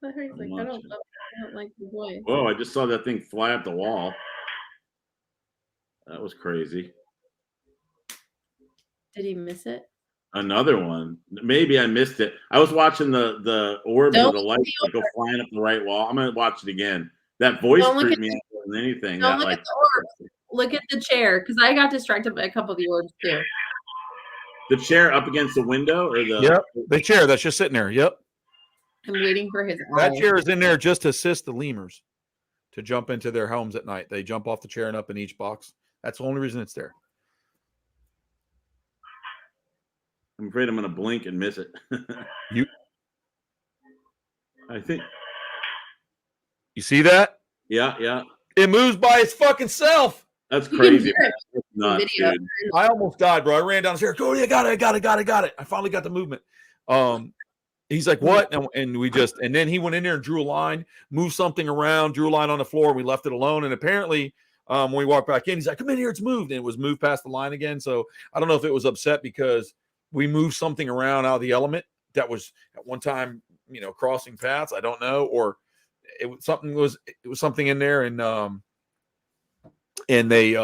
I don't like the voice. Whoa, I just saw that thing fly up the wall. That was crazy. Did he miss it? Another one. Maybe I missed it. I was watching the orbs of the lights go flying up the right wall. I'm going to watch it again. That voice freaked me out more than anything. Don't look at the orbs. Look at the chair, because I got distracted by a couple of the orbs too. The chair up against the window, or the chair that's just sitting there. Yep. I'm waiting for his. That chair is in there just to assist the lemurs to jump into their homes at night. They jump off the chair and up in each box. That's the only reason it's there. I'm afraid I'm going to blink and miss it. I think. You see that? Yeah. It moves by its fucking self. That's crazy. That's nuts, dude. I almost died, bro. I ran down the stairs. Oh, yeah, got it. I finally got the movement. He's like, what? And then he went in there and drew a line, moved something around, drew a line on the floor. We left it alone. And apparently, when we walked back in, he's like, come in here, it's moved. And it was moved past the line again. So I don't know if it was upset because we moved something around out of the element that was at one time, crossing paths. I don't know. Or it was something in there. And they,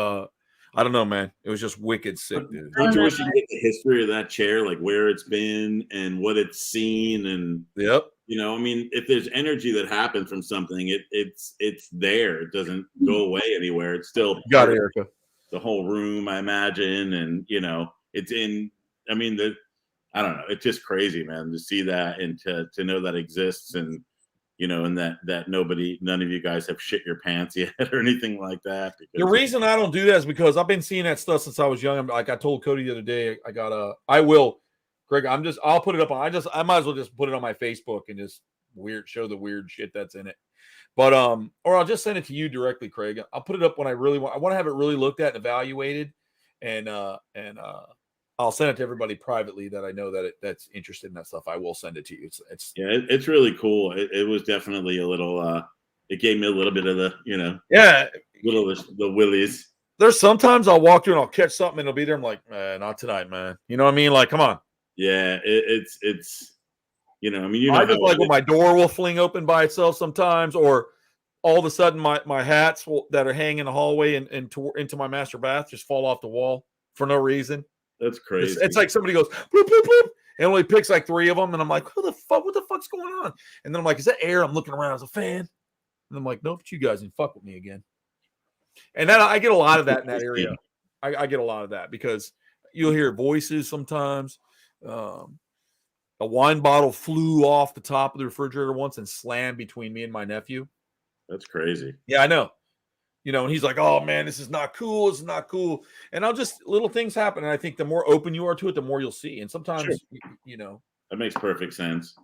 I don't know, man. It was just wicked sick, dude. Don't you wish you could get the history of that chair, like where it's been and what it's seen, and yep. If there's energy that happens from something, it's there. It doesn't go away anywhere. It's still got it, Erica. The whole room, I imagine, and it's in. I don't know. It's just crazy, man, to see that and to know that exists, and and that none of you guys have shit your pants yet or anything like that. The reason I don't do that is because I've been seeing that stuff since I was young. Like I told Cody the other day, I will, Greg, I'll put it up on, I might as well just put it on my Facebook and just show the weird shit that's in it. But, or I'll just send it to you directly, Craig. I'll put it up when I want to have it really looked at and evaluated. And I'll send it to everybody privately that I know that's interested in that stuff. I will send it to you. It's really cool. It was definitely a little, it gave me a little bit of the, the willies. There's sometimes I'll walk through and I'll catch something and it'll be there. I'm like, not tonight, man. You know what I mean? Like, come on. Yeah. It's I just like when my door will fling open by itself sometimes, or all of a sudden my hats that are hanging in the hallway and into my master bath just fall off the wall for no reason. That's crazy. It's like somebody goes, bloop, bloop, bloop, and only picks like 3 of them. And I'm like, what the fuck's going on? And then I'm like, is that air? I'm looking around as a fan. And I'm like, nope, but you guys didn't fuck with me again. And then I get a lot of that in that area. I get a lot of that because you'll hear voices sometimes. A wine bottle flew off the top of the refrigerator once and slammed between me and my nephew. That's crazy. Yeah, I know. And he's like, oh, man, this is not cool. This is not cool. And little things happen. And I think the more open you are to it, the more you'll see. And sometimes, That makes perfect sense.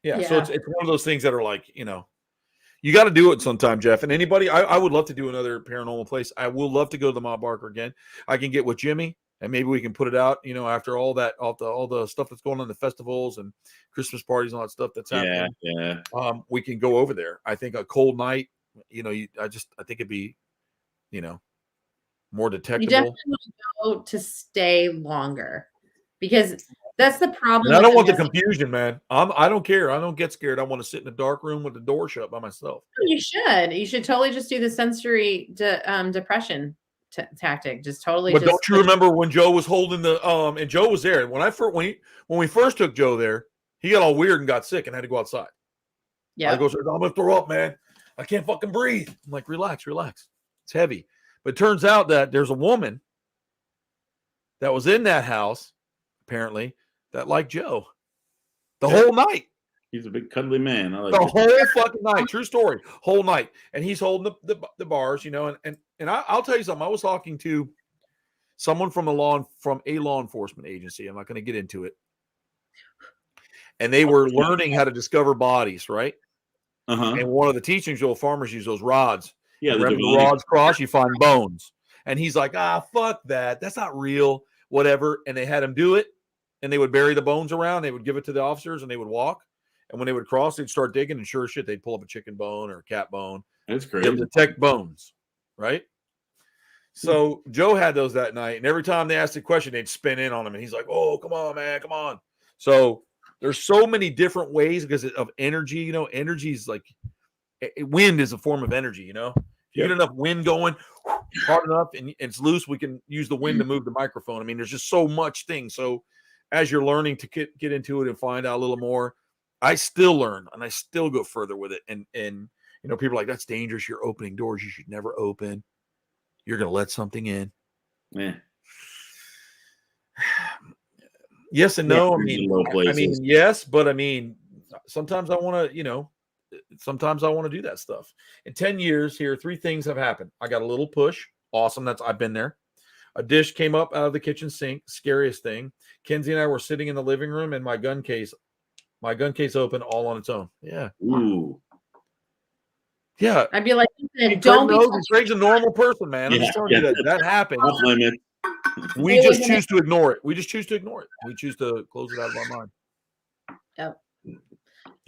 Yeah. So it's one of those things that are like, you got to do it sometime, Jeff. And anybody, I would love to do another paranormal place. I will love to go to the Ma Barker again. I can get with Jimmy and maybe we can put it out, after all the stuff that's going on, the festivals and Christmas parties and all that stuff that's happening. Yeah. We can go over there. I think a cold night, I think it'd be, more detectable. You definitely want to go to stay longer because that's the problem. And I don't want the confusion, man. I don't care. I don't get scared. I want to sit in a dark room with the door shut by myself. You should totally just do the sensory depression tactic. Just totally. But don't you remember when Joe was holding the and Joe was there when we first took Joe there, he got all weird and got sick and had to go outside. Yeah. I go, I'm gonna throw up, man. I can't fucking breathe. I'm like, relax. It's heavy. But it turns out that there's a woman that was in that house, apparently, that liked Joe the whole night. He's a big cuddly man. I like the whole fucking night. True story. Whole night. And he's holding the bars, and I'll tell you something. I was talking to someone from a law enforcement agency. I'm not going to get into it. And they were learning how to discover bodies, right? Uh-huh. And one of the teachings, farmers use those rods. Yeah, the rods cross, you find bones. And he's like, fuck that. That's not real. Whatever. And they had him do it. And they would bury the bones around. They would give it to the officers and they would walk. And when they would cross, they'd start digging. And sure as shit, they'd pull up a chicken bone or a cat bone. That's great. They'll detect bones, right? So Joe had those that night. And every time they asked a question, they'd spin in on him. And he's like, oh, come on, man. Come on. So there's so many different ways because of energy. Energy is like wind is a form of energy. If you get enough wind going hard enough and it's loose, we can use the wind to move the microphone. I mean, there's just so much things. So as you're learning to get into it and find out a little more, I still learn and I still go further with it. And people are like, that's dangerous. You're opening doors you should never open. You're going to let something in. Yeah. Yes and no. I mean, yes, but I mean, sometimes I want to, sometimes I want to do that stuff. In 10 years here, 3 things have happened. I got a little push. Awesome. I've been there. A dish came up out of the kitchen sink. Scariest thing. Kenzie and I were sitting in the living room and my gun case opened all on its own. Yeah. Ooh. Yeah. I'd be like, don't be. Craig's a normal person, man. I'm just telling you that happened. We just choose to ignore it. We choose to close it out of our mind.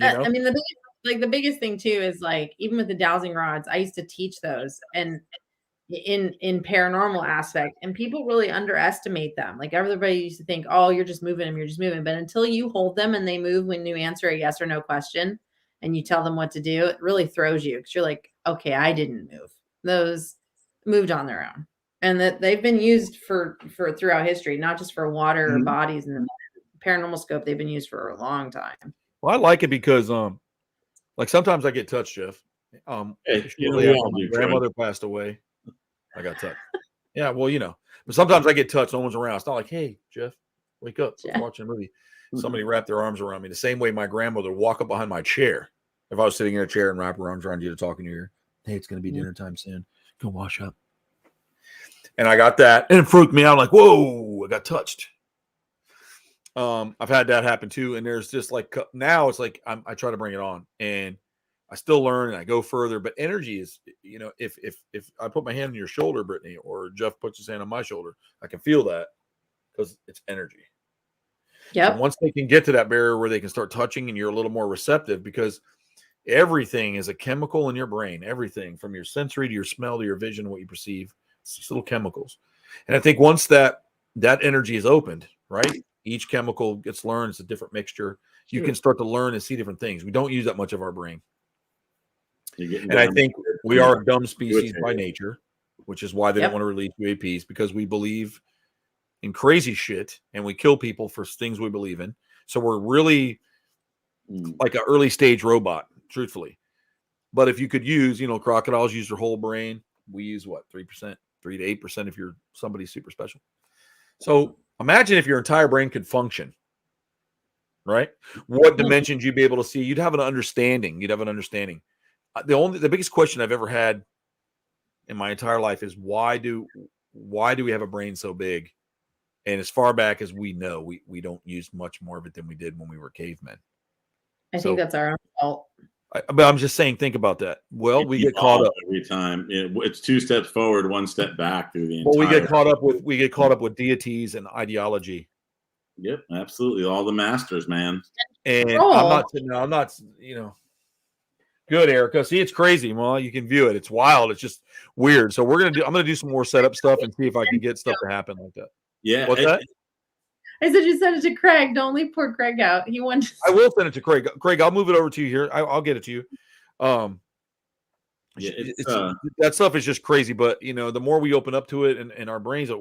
I mean, the biggest thing too is like, even with the dowsing rods, I used to teach those, and in paranormal aspect, and people really underestimate them. Like, everybody used to think, oh, you're just moving them, but until you hold them and they move when you answer a yes or no question and you tell them what to do, it really throws you, because you're like, okay, I didn't move. Those moved on their own, and that they've been used for throughout history, not just for water or bodies. And the paranormal scope, they've been used for a long time. Well, I like it because like sometimes I get touched, Jeff. Hey, my grandmother passed away. I got touched. Yeah, well, but sometimes I get touched. No one's around. It's not like, hey, Jeff, wake up. Let's watch a movie. Somebody wrapped their arms around me. The same way my grandmother would walk up behind my chair. If I was sitting in a chair and wrap her arms around you to talk in your ear, hey, it's going to be dinner time soon. Go wash up. And I got that, and it freaked me out. Like, whoa, I got touched. I've had that happen too. And there's just like, now it's like, I try to bring it on, and I still learn and I go further, but energy is, if I put my hand on your shoulder, Brittany, or Jeff puts his hand on my shoulder, I can feel that because it's energy. Yeah. So once they can get to that barrier where they can start touching and you're a little more receptive, because everything is a chemical in your brain, everything from your sensory to your smell to your vision, what you perceive, it's these little chemicals. And I think once that energy is opened, right? Each chemical gets learned. It's a different mixture. You can start to learn and see different things. We don't use that much of our brain. And I think we are a dumb species by nature, which is why they don't want to release UAPs, because we believe in crazy shit and we kill people for things we believe in. So we're really like an early stage robot, truthfully. But if you could use, crocodiles use their whole brain. We use what, 3%, 3 to 8% if you're somebody super special. So imagine if your entire brain could function, right? What dimensions you'd be able to see. You'd have an understanding. The biggest question I've ever had in my entire life is why do we have a brain so big? And as far back as we know, we don't use much more of it than we did when we were cavemen. I think that's our own fault. But I'm just saying, think about that. Well, we get caught up every time. It's 2 steps forward, 1 step back through the entire. Well, we get caught up with deities and ideology. Yep, absolutely. All the masters, man. And I'm not. Good, Erica. See, it's crazy. Well, you can view it. It's wild. It's just weird. So I'm gonna do some more setup stuff and see if I can get stuff to happen like that. Yeah. What's that? I said you send it to Craig. Don't leave poor Craig out. He wants. I will send it to Craig. Craig, I'll move it over to you here. I'll get it to you. That stuff is just crazy. But the more we open up to it and our brains,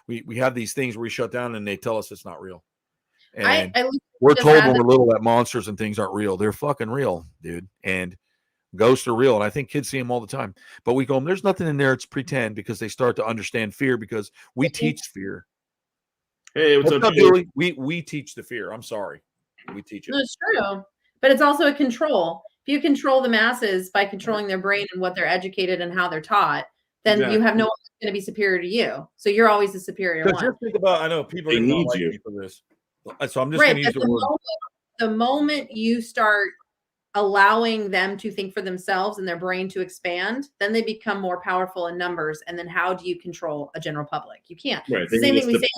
we have these things where we shut down and they tell us it's not real. And we're told when we're little that monsters and things aren't real. They're fucking real, dude. And ghosts are real. And I think kids see them all the time. But we go, there's nothing in there. It's pretend, because they start to understand fear, because we teach fear. Hey, what's up, Julie? We teach the fear. I'm sorry. We teach it. No, it's true. But it's also a control. If you control the masses by controlling their brain and what they're educated and how they're taught, then you have no one that's going to be superior to you. So you're always the superior one. Just think about, I know people need like you for this. So I'm just going to use the word. The moment you start allowing them to think for themselves and their brain to expand, then they become more powerful in numbers. And then how do you control a general public? You can't. Right. It's the same thing we say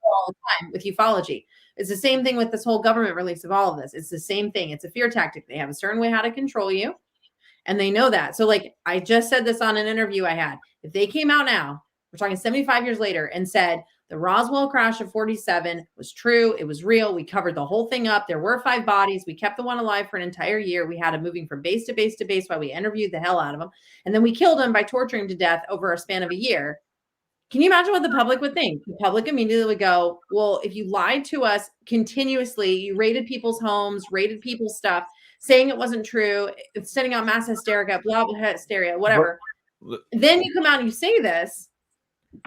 all the time with ufology. It's the same thing with this whole government release of all of this. It's the same thing. It's a fear tactic. They have a certain way how to control you, and they know that. So like I just said this on an interview I had. If they came out now, we're talking 75 years later, and said the Roswell crash of 47 was true, it was real, we covered the whole thing up, there were 5 bodies, we kept the one alive for an entire year, we had him moving from base to base to base while we interviewed the hell out of him, and then we killed him by torturing him to death over a span of a year. Can you imagine what the public would think? The public immediately would go, well, if you lied to us continuously, you raided people's homes, raided people's stuff, saying it wasn't true, sending out mass hysteria, blah, blah, hysteria, whatever. Then you come out and you say this,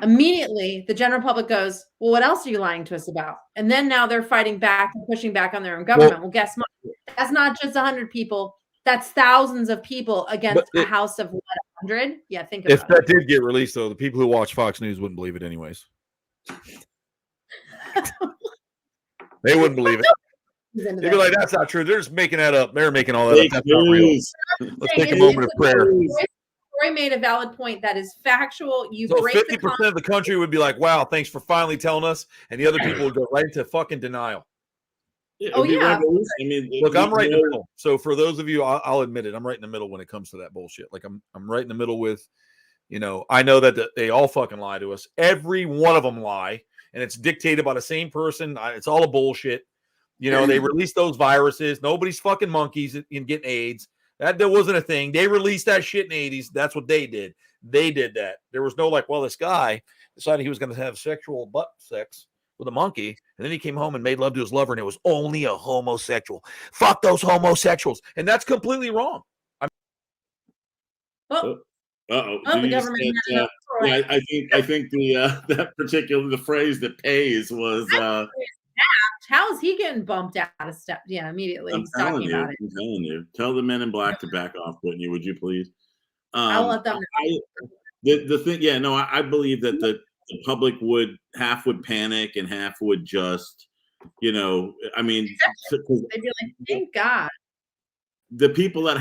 immediately the general public goes, well, what else are you lying to us about? And then now they're fighting back and pushing back on their own government. Well, guess what? That's not just 100 people. That's thousands of people against a house of 100. Yeah, think about it. If that did get released, though, the people who watch Fox News wouldn't believe it anyways. They wouldn't believe it. They'd be like, that's not true. They're just making that up. They're making all that up. That's not real. Let's take a moment of prayer. Troy made a valid point that is factual. So 50% of the country would be like, wow, thanks for finally telling us. And the other people would go right into fucking denial. Oh, yeah. I mean, look, I'm right in the middle. So for those of you, I'll admit it. I'm right in the middle when it comes to that bullshit. Like I'm right in the middle with, I know that they all fucking lie to us. Every one of them lie, and it's dictated by the same person. It's all a bullshit. They released those viruses. Nobody's fucking monkeys in getting AIDS. There wasn't a thing. They released that shit in the 80s. That's what they did. They did that. There was no this guy decided he was going to have sexual butt sex with a monkey, and then he came home and made love to his lover, and it was only a homosexual. Fuck those homosexuals. And that's completely wrong. The government. I think that particular the phrase that pays was how is he getting bumped out of step? Yeah, immediately. I'm telling you. Tell the men in black to back off, Whitney, would you please? I'll let them know. The thing, I believe that the public half would panic and half would just, they'd be like, thank God. The people that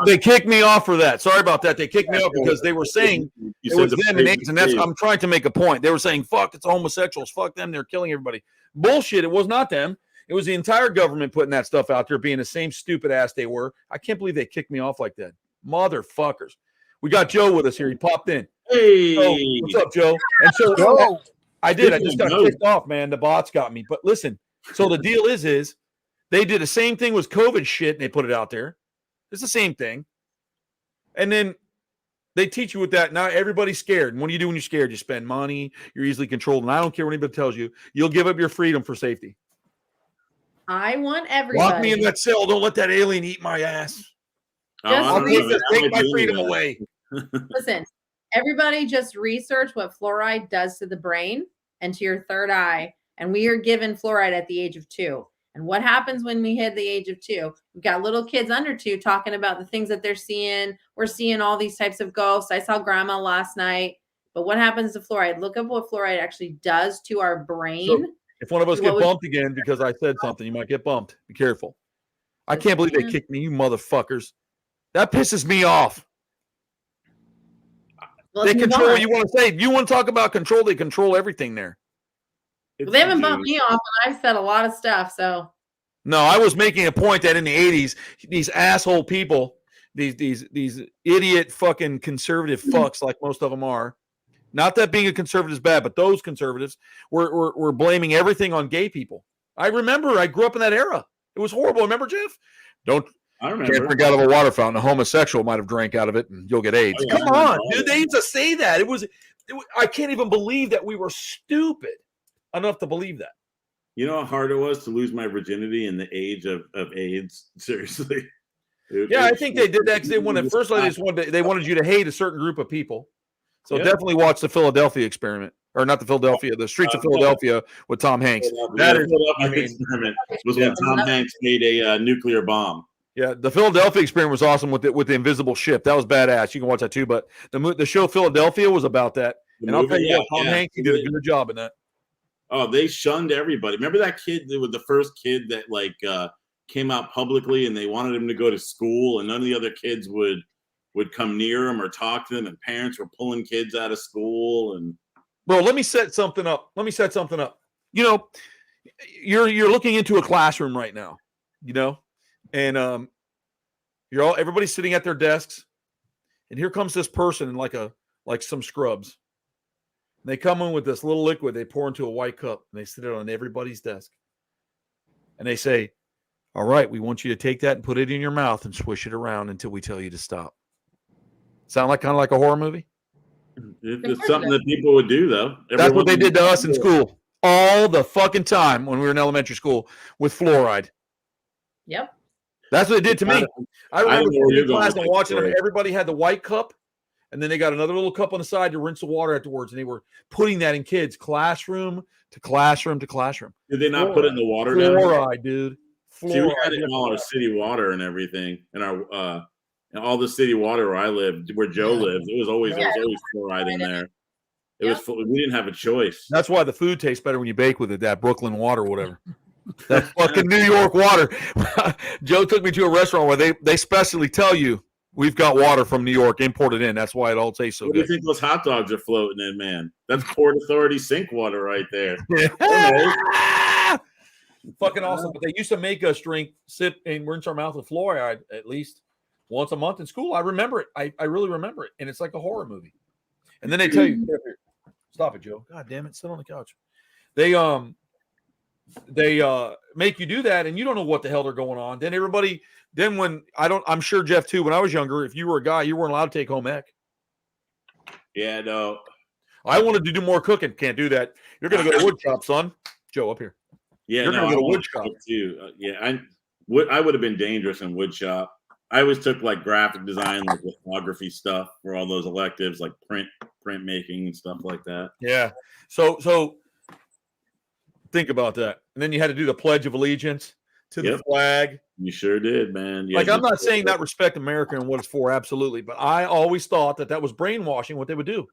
they kicked me off for that. Sorry about that. They kicked me off because they were saying it was them and AIDS, and I'm trying to make a point. They were saying, fuck, it's homosexuals. Fuck them. They're killing everybody. Bullshit. It was not them. It was the entire government putting that stuff out there, being the same stupid ass they were. I can't believe they kicked me off like that. Motherfuckers. We got Joe with us here. He popped in. Hey. So, what's up, Joe? And so I just got kicked off, man. The bots got me. But listen, so the deal is they did the same thing with COVID shit, and they put it out there. It's the same thing. And then they teach you with that. Now everybody's scared. And what do you do when you're scared? You spend money. You're easily controlled. And I don't care what anybody tells you. You'll give up your freedom for safety. I want everybody. Lock me in that cell. Don't let that alien eat my ass. Take my freedom away. Listen, everybody just research what fluoride does to the brain and to your third eye. And we are given fluoride at the age of 2. And what happens when we hit the age of 2? We've got little kids under 2 talking about the things that they're seeing. We're seeing all these types of ghosts. I saw grandma last night. But what happens to fluoride? Look up what fluoride actually does to our brain. So if one of us get bumped again because I said something, you might get bumped. Be careful. I can't believe they kicked me, you motherfuckers. That pisses me off. They control what you want to say. If you want to talk about control, they control everything there. Well, they haven't bumped me off, and I've said a lot of stuff. So no, I was making a point that in the 80s, these asshole people, these idiot fucking conservative fucks, like most of them are. Not that being a conservative is bad, but those conservatives were blaming everything on gay people. I remember. I grew up in that era. It was horrible. Remember, Jeff? I remember. Can't drink out of a water fountain. A homosexual might have drank out of it, and you'll get AIDS. Come on, dude. They used to say that. It was. I can't even believe that we were stupid enough to believe that. You know how hard it was to lose my virginity in the age of AIDS? Seriously. I think they did that because they wanted. First, they wanted you to hate a certain group of people. So definitely watch the Philadelphia experiment, or not the Philadelphia, the Streets of Philadelphia with Tom Hanks. Experiment was when Tom Hanks made a nuclear bomb. Yeah, the Philadelphia experiment was awesome with the invisible ship. That was badass. You can watch that too. But the show Philadelphia was about that. And I'll tell you what, Tom Hanks did a good job in that. Oh, they shunned everybody. Remember that kid that was the first kid that came out publicly, and they wanted him to go to school, and none of the other kids would come near him or talk to them, and parents were pulling kids out of school. And bro, let me set something up. You're looking into a classroom right now, and everybody's sitting at their desks, and here comes this person in like some scrubs. And they come in with this little liquid they pour into a white cup, and they sit it on everybody's desk. And they say, "All right, we want you to take that and put it in your mouth and swish it around until we tell you to stop." Sound kind of like a horror movie? It's something that people would do, though. That's what they did to us in school all the fucking time when we were in elementary school with fluoride. Yep. That's what they did to me. I remember sitting in class and watching them. Everybody had the white cup, and then they got another little cup on the side to rinse the water afterwards, and they were putting that in kids' classroom to classroom to classroom. Did they not put it in the water? Fluoride, dude. Fluoride. See, we had it in all our city water and everything, and our all the city water where I lived, where Joe lives. There was always fluoride in there. We didn't have a choice. That's why the food tastes better when you bake with it. That Brooklyn water, whatever. That fucking New York water. Joe took me to a restaurant where they specially tell you we've got water from New York imported in. That's why it all tastes so good. What do you think those hot dogs are floating in, man? That's Port Authority sink water right there. Fucking awesome. But they used to make us sit and rinse our mouth with fluoride at least once a month in school. I remember it. I really remember it. And it's like a horror movie. And then they tell you, stop it, Joe. God damn it. Sit on the couch. They make you do that and you don't know what the hell they're going on. I'm sure Jeff too, when I was younger, if you were a guy, you weren't allowed to take home ec. Yeah, no. I wanted to do more cooking. Can't do that. You're going to go to wood shop, son. Joe, up here. Yeah, you're going to go to wood shop too. I would have been dangerous in wood shop. I always took like graphic design, like lithography stuff for all those electives, like print making and stuff like that. Yeah. So think about that. And then you had to do the Pledge of Allegiance to the flag. You sure did, man. Like, I'm not saying not respect America and what it's for, absolutely. But I always thought that was brainwashing what they would do.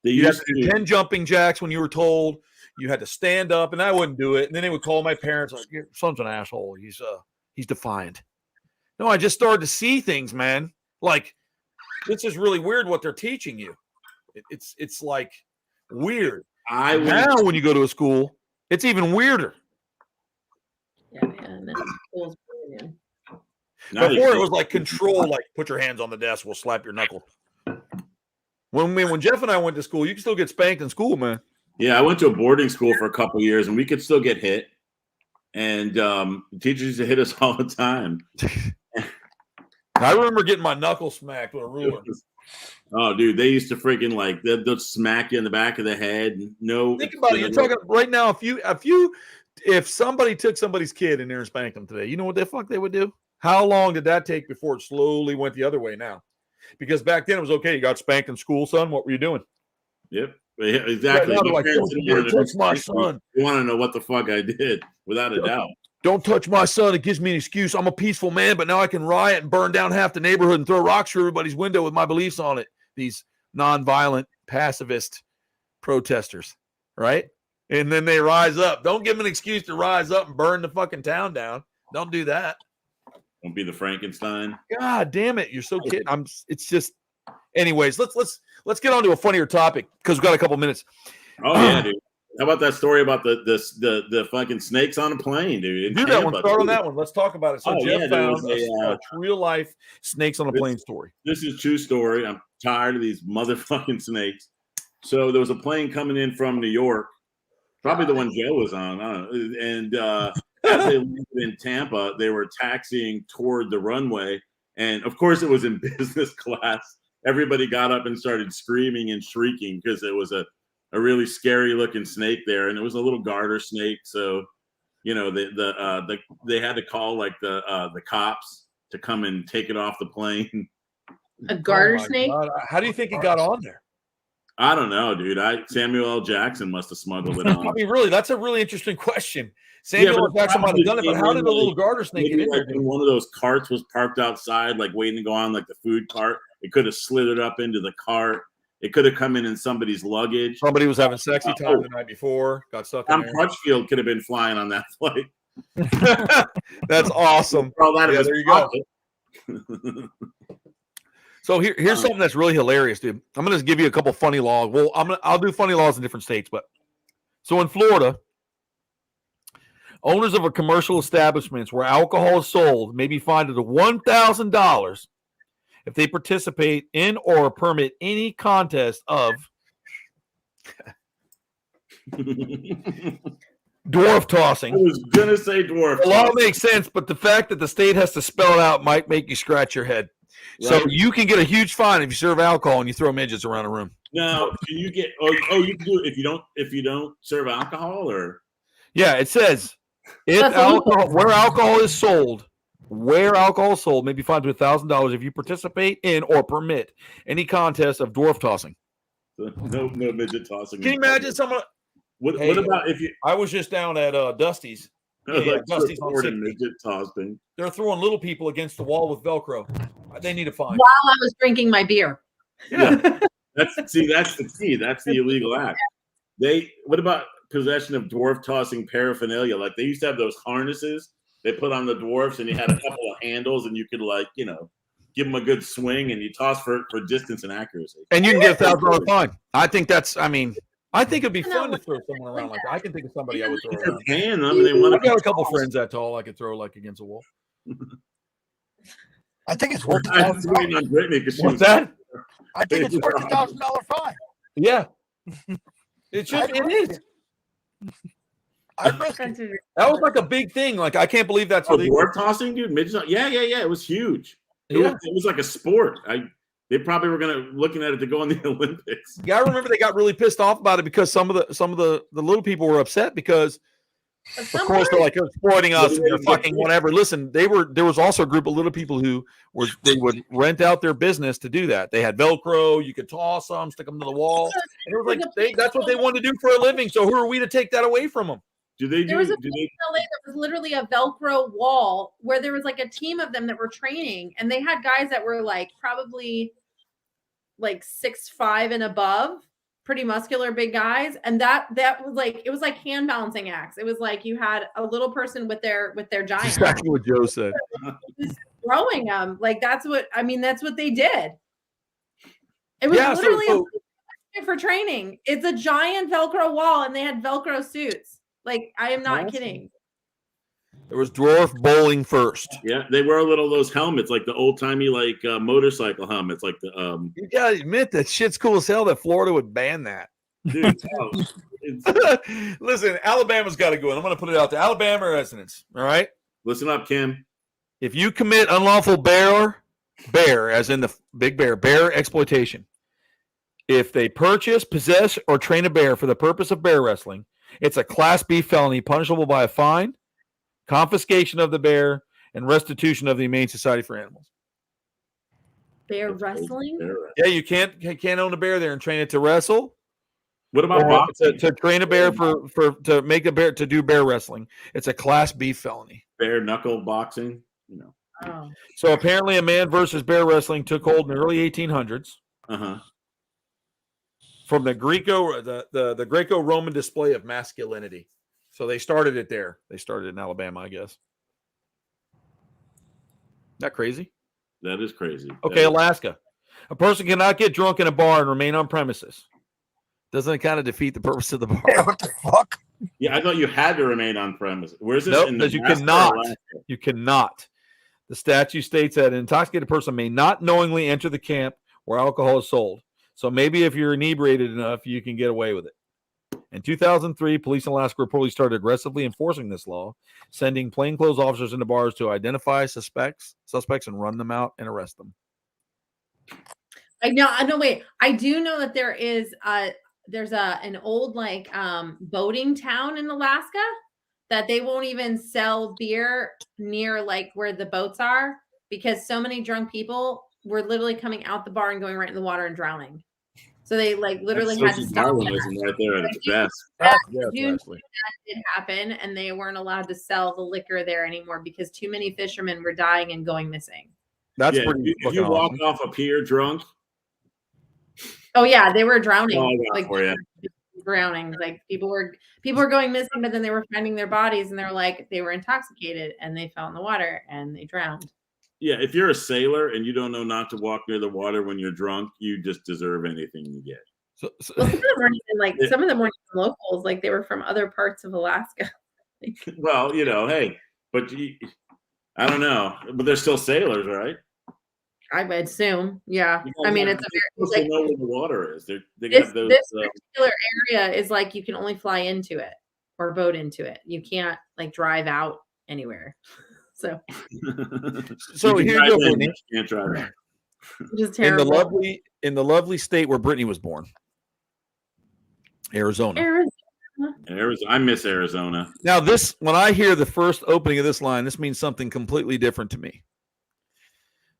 You had to do 10 jumping jacks when you were told. You had to stand up, and I wouldn't do it. And then they would call my parents, like, your son's an asshole. He's defiant. No, I just started to see things, man. Like, this is really weird what they're teaching you. It's like weird. Now when you go to a school, it's even weirder. Yeah, man. School's brilliant. Before it was like control, like put your hands on the desk, we'll slap your knuckle. When Jeff and I went to school, you can still get spanked in school, man. Yeah, I went to a boarding school for a couple of years, and we could still get hit. And teachers used to hit us all the time. I remember getting my knuckle smacked with a ruler. Oh, dude, they used to freaking like they'll smack you in the back of the head. No, think about it. You're talking right now. If somebody took somebody's kid in there and spanked them today, you know what the fuck they would do? How long did that take before it slowly went the other way now? Because back then it was okay. You got spanked in school, son. What were you doing? Yep, exactly. Right now, don't touch my son. You want to know what the fuck I did, without a doubt. Don't touch my son. It gives me an excuse. I'm a peaceful man, but now I can riot and burn down half the neighborhood and throw rocks through everybody's window with my beliefs on it. These nonviolent, pacifist protesters, right? And then they rise up. Don't give them an excuse to rise up and burn the fucking town down. Don't do that. Don't be the Frankenstein. God damn it. You're so kidding. It's just, anyways, let's get on to a funnier topic because we've got a couple minutes. Oh yeah, dude. How about that story about the fucking snakes on a plane, dude? Do that one. Start on that one. Let's talk about it. So Jeff found a real life snakes on a plane story. This is a true story. I'm tired of these motherfucking snakes. So there was a plane coming in from New York, probably the one Joe was on. I don't know. And as they landed in Tampa, they were taxiing toward the runway, and of course it was in business class. Everybody got up and started screaming and shrieking because it was a really scary looking snake there, and it was a little garter snake. So, you know, they had to call like the cops to come and take it off the plane. A garter snake? God. How do you think it got on there? I don't know, dude. Samuel L. Jackson must have smuggled it on. I mean, really, that's a really interesting question. Samuel L. Jackson might have done it, but how did the little garter snake get in there? When one of those carts was parked outside, like waiting to go on, like the food cart, it could have slithered up into the cart. It could have come in somebody's luggage. Somebody was having sexy time the night before, got stuck in there. Crutchfield could have been flying on that flight. That's awesome. There you go. So here's something that's really hilarious, dude. I'm gonna give you a couple funny laws. Well, I'll do funny laws in different states, but so in Florida, owners of a commercial establishments where alcohol is sold may be fined up to $1,000 if they participate in or permit any contest of dwarf tossing. I was gonna say dwarf. The law makes sense, but the fact that the state has to spell it out might make you scratch your head. Right. So you can get a huge fine if you serve alcohol and you throw midgets around a room. Now, can you get? Oh, you can do it if you don't serve alcohol, or yeah, it says where alcohol is sold may be fined to $1,000 if you participate in or permit any contest of dwarf tossing. No midget tossing. Can you imagine someone? What about if you? I was just down at Dusty's. Dusty's on midget tossing. They're throwing little people against the wall with Velcro. They need a fine. While I was drinking my beer. Yeah, that's the key. That's the illegal act. What about possession of dwarf tossing paraphernalia? Like they used to have those harnesses they put on the dwarfs, and you had a couple of handles, and you could give them a good swing, and you toss for distance and accuracy. And you can get $1,000 fine. I think that's. I mean, I think it'd be fun to throw someone around like that. I can think of somebody I would throw around. Paying them, and they want I've got a couple friends that tall I could throw like against a wall. I think it's worth $1,000. What's that? I think it's worth $1,000 fine. Yeah, it should. It is. That was like a big thing. Like I can't believe that's dwarf tossing, dude. Yeah. It was huge. It was like a sport. They probably were looking at it to go on the Olympics. Yeah, I remember they got really pissed off about it because some of the little people were upset because, of course, they're like they're exploiting us and they're fucking whatever. Listen, there was also a group of little people who they would rent out their business to do that. They had Velcro, you could toss them, stick them to the wall, and it was like that's what they wanted to do for a living. So who are we to take that away from them? There was a place in LA that was literally a Velcro wall where there was like a team of them that were training, and they had guys that were like probably like 6'5" and above, pretty muscular big guys. And that was like, it was like hand balancing acts. It was like you had a little person with their giant. Exactly what Joe said. Throwing them. Like that's what they did. It was literally for training. It's a giant Velcro wall and they had Velcro suits. Like, I am not kidding. There was dwarf bowling first. Yeah, they wear those helmets, like the old timey motorcycle helmets, like the. You gotta admit that shit's cool as hell. That Florida would ban that. Dude, listen, Alabama's got to go in. I'm going to put it out to Alabama residents. All right, listen up, Kim. If you commit unlawful bear, as in the big bear exploitation, if they purchase, possess, or train a bear for the purpose of bear wrestling, it's a Class B felony punishable by a fine, confiscation of the bear, and restitution of the Humane Society for Animals. Bear wrestling? Yeah, you can't own a bear there and train it to wrestle. What about to train a bear to make a bear to do bear wrestling? It's a Class B felony. Bare knuckle boxing, Oh. So apparently, a man versus bear wrestling took hold in the early 1800s. From the Greco-Roman display of masculinity. So they started it there. They started in Alabama, I guess. That crazy? That is crazy. Okay, Alaska. A person cannot get drunk in a bar and remain on premises. Doesn't it kind of defeat the purpose of the bar? Yeah, what the fuck? Yeah, I thought you had to remain on premises. Where's this? Nope, because you cannot. You cannot. The statute states that an intoxicated person may not knowingly enter the camp where alcohol is sold. So maybe if you're inebriated enough, you can get away with it. In 2003, police in Alaska reportedly started aggressively enforcing this law, sending plainclothes officers into bars to identify suspects and run them out and arrest them. I know. Wait, I do know that there's an old boating town in Alaska that they won't even sell beer near like where the boats are because so many drunk people were literally coming out the bar and going right in the water and drowning. So they literally had to stop. Right there at its best. That did happen, and they weren't allowed to sell the liquor there anymore because too many fishermen were dying and going missing. That's pretty. If you walk off a pier drunk. Oh yeah, they were drowning. Drowning. Like people were going missing, but then they were finding their bodies, and they're like they were intoxicated and they fell in the water and they drowned. Yeah, if you're a sailor and you don't know not to walk near the water when you're drunk, you just deserve anything you get. Well, some of them weren't even some of them weren't even locals. Like they were from other parts of Alaska. Well, hey, but I don't know, but they're still sailors, right? I would assume, yeah. I mean, it's a very know where the water is. This particular area is like you can only fly into it or boat into it. You can't drive out anywhere. So here you go, Brittany. Can't drive out. Which is terrible. In the lovely state where Brittany was born, Arizona. I miss Arizona. Now, when I hear the first opening of this line, this means something completely different to me.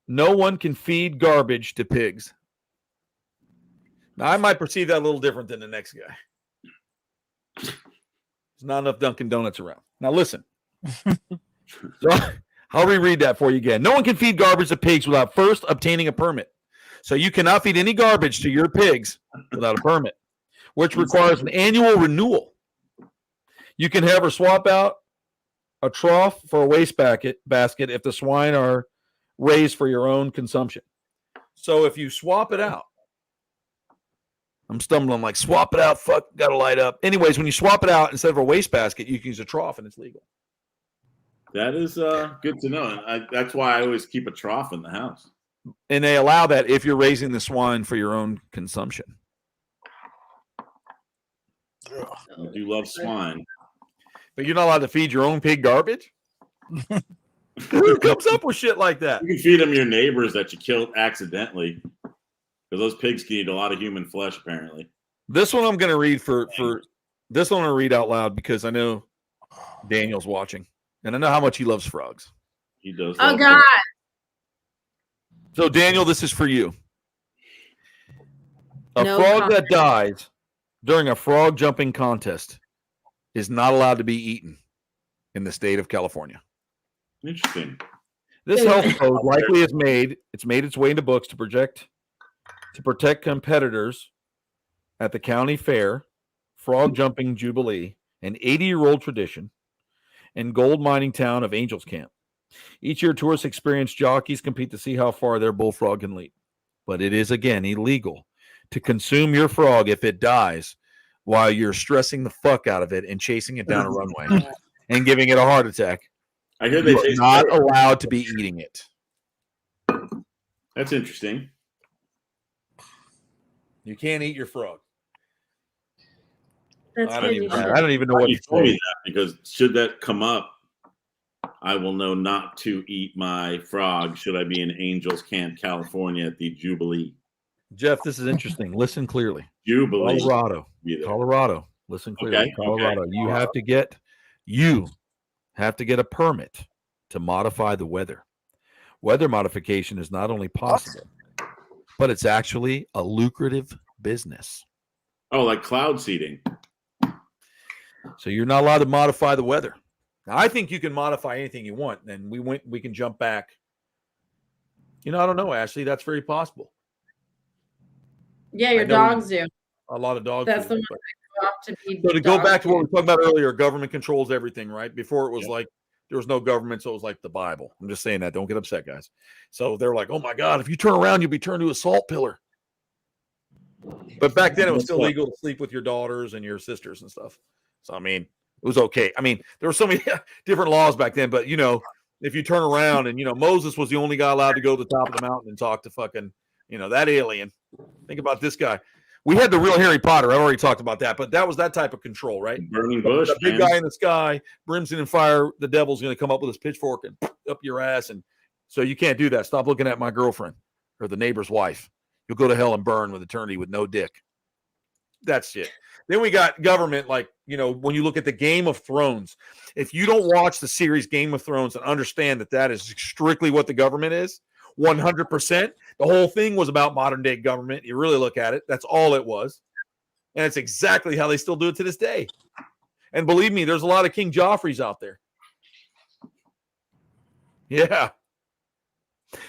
No one can feed garbage to pigs. Now, I might perceive that a little different than the next guy. There's not enough Dunkin' Donuts around. Now, listen. So, I'll reread that for you again. No one can feed garbage to pigs without first obtaining a permit. So you cannot feed any garbage to your pigs without a permit, which requires an annual renewal. You can have her swap out a trough for a waste basket if the swine are raised for your own consumption. So if you swap it out, I'm stumbling. I'm like, swap it out. Fuck, got to light up. Anyways, when you swap it out instead of a wastebasket, you can use a trough, and it's legal. That is good to know. And that's why I always keep a trough in the house. And they allow that if you're raising the swine for your own consumption. I do love swine. But you're not allowed to feed your own pig garbage? Who comes up with shit like that? You can feed them your neighbors that you killed accidentally. Because those pigs can eat a lot of human flesh, apparently. This one I'm going to read for this one I'm going to read out loud because I know Daniel's watching. And I know how much he loves frogs. He does. Oh, God. So, Daniel, this is for you. A No frog comment. that dies during a frog jumping contest is not allowed to be eaten in the state of California. Interesting. This health code likely has made its way into books to protect competitors at the county fair, frog jumping jubilee, an 80-year-old tradition, and gold mining town of Angels Camp. Each year, tourists experienced jockeys compete to see how far their bullfrog can leap. But it is, again, illegal to consume your frog if it dies while you're stressing the fuck out of it and chasing it down a runway and giving it a heart attack. I hear You're not allowed to be eating it. That's interesting. You can't eat your frog. That's I don't good. even know what You to told me say. that because should that come up, I will know not to eat my frog should I be in Angels Camp, California at the Jubilee. Jeff, this is interesting. Listen clearly. Jubilee. Colorado. Listen clearly. Okay, Colorado. okay. You have to get a permit to modify the weather. Weather modification is not only possible, but it's actually a lucrative business. Oh, like cloud seeding. So you're not allowed to modify the weather. Now, I think you can modify anything you want, and we can jump back. I don't know, Ashley. That's very possible. Yeah, your dogs do. A lot of dogs. That's do the that, one but- that go off to be So to go dog back to what we food. were talking about earlier, government controls everything, right? Before it was Yeah. like there was no government, so it was like the Bible. I'm just saying that. Don't get upset, guys. So they're like, oh my God, if you turn around, you'll be turned to a salt pillar. But back then it was still legal to sleep with your daughters and your sisters and stuff. So I mean, it was okay. I mean, there were so many different laws back then, but if you turn around and Moses was the only guy allowed to go to the top of the mountain and talk to fucking, that alien. Think about this guy. We had the real Harry Potter. I already talked about that, but that was that type of control, right? Burning bush. The big guy in the sky, brimstone and fire, the devil's going to come up with his pitchfork and up your ass. And so you can't do that. Stop looking at my girlfriend or the neighbor's wife. You'll go to hell and burn with eternity with no dick. That's it. Then we got government, like, when you look at the Game of Thrones, if you don't watch the series Game of Thrones and understand that is strictly what the government is, 100%, the whole thing was about modern day government. You really look at it, that's all it was. And it's exactly how they still do it to this day. And believe me, there's a lot of King Joffreys out there. Yeah.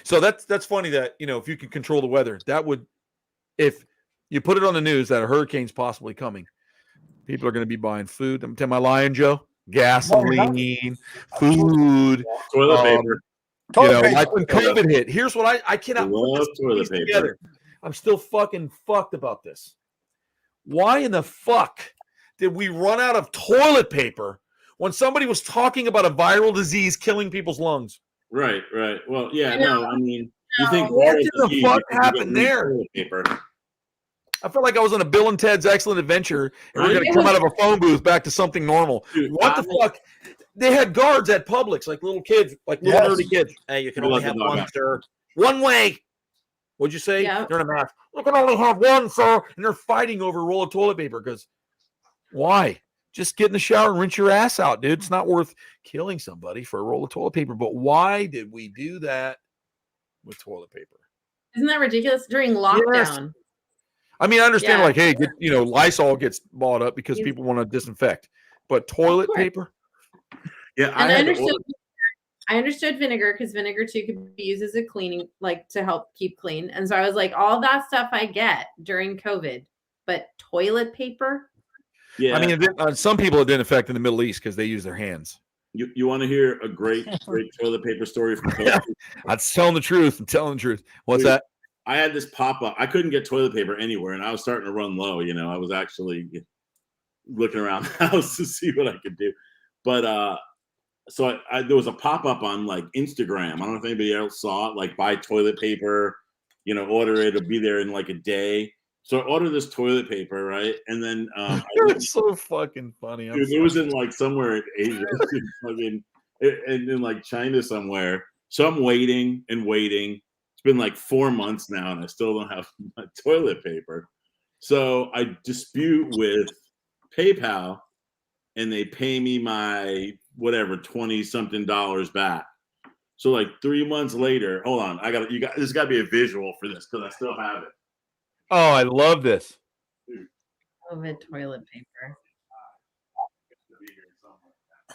So that's funny that, if you could control the weather, that would, if you put it on the news that a hurricane's possibly coming, people are going to be buying food. Am I lying, Joe? Gasoline, food, Toilet paper. like when COVID hit. Here's what I cannot put this piece together. I'm still fucking fucked about this. Why in the fuck did we run out of toilet paper when somebody was talking about a viral disease killing people's lungs? Right. Well, yeah, no, I mean, you think what the fuck happened there? Toilet paper. I felt like I was on a Bill and Ted's Excellent Adventure, and we're going to come out of a phone booth back to something normal. Dude, what the fuck? They had guards at Publix, like little kids, like little nerdy kids. Hey, you can only have one, sir. One way. What'd you say? Yeah. They're in a mask. You can only have one, sir. And they're fighting over a roll of toilet paper because why? Just get in the shower and rinse your ass out, dude. It's not worth killing somebody for a roll of toilet paper. But why did we do that with toilet paper? Isn't that ridiculous during lockdown? Yes. I mean, I understand, Yeah. like, hey, Lysol gets bought up because people want to disinfect, but toilet paper? Yeah, And I understood vinegar because vinegar too could be used as a cleaning, like to help keep clean. And so I was like, all that stuff I get during COVID, but toilet paper? Yeah, I mean, some people it didn't affect in the Middle East because they use their hands. You want to hear a great toilet paper story from COVID? I'm telling the truth. What's that? I had this pop up. I couldn't get toilet paper anywhere, and I was starting to run low. I was actually looking around the house to see what I could do. But so there was a pop up on like Instagram. I don't know if anybody else saw it. Like buy toilet paper, order it. It'll be there in like a day. So I ordered this toilet paper, right? And then it's so fucking funny. Dude, it was in like somewhere in Asia, and in like China somewhere. So I'm waiting and waiting. It's been like 4 months now, and I still don't have my toilet paper. So I dispute with PayPal, and they pay me my whatever $20-something back. So like 3 months later, hold on, there's got to be a visual for this because I still have it. Oh, I love this. COVID toilet paper.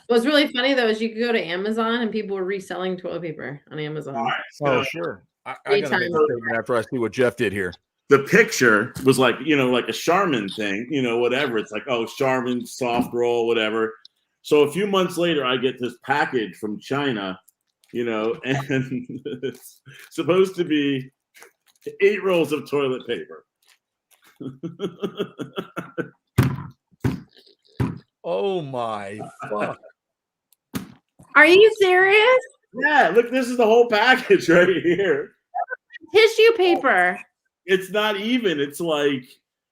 What's really funny though is you could go to Amazon and people were reselling toilet paper on Amazon. All right, oh, sure. I gotta make a statement after I see what Jeff did here. The picture was like, like a Charmin thing, whatever. It's like, oh, Charmin soft roll, whatever. So a few months later, I get this package from China, and it's supposed to be 8 rolls of toilet paper. Oh my fuck. Are you serious? Yeah, look, this is the whole package right here. Tissue paper. It's not even. It's like,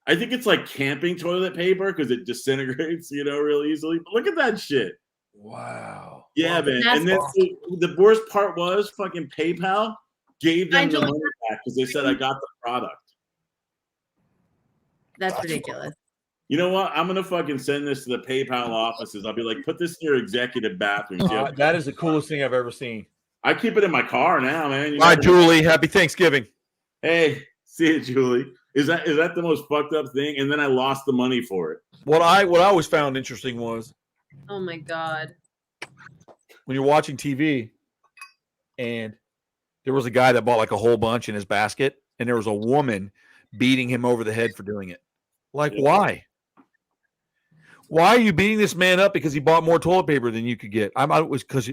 I think it's like camping toilet paper because it disintegrates, real easily. But look at that shit. Wow. Yeah, man. And then the worst part was fucking PayPal gave them the money back because they said I got the product. That's ridiculous. You know what? I'm gonna fucking send this to the PayPal offices. I'll be like, put this in your executive bathroom. That is the coolest thing I've ever seen. I keep it in my car now, man. Hi, Julie. Happy Thanksgiving. Hey, see you, Julie. Is that the most fucked up thing? And then I lost the money for it. What I always found interesting was, oh my God, when you're watching TV, and there was a guy that bought like a whole bunch in his basket, and there was a woman beating him over the head for doing it. Like, why? Why are you beating this man up because he bought more toilet paper than you could get? It was because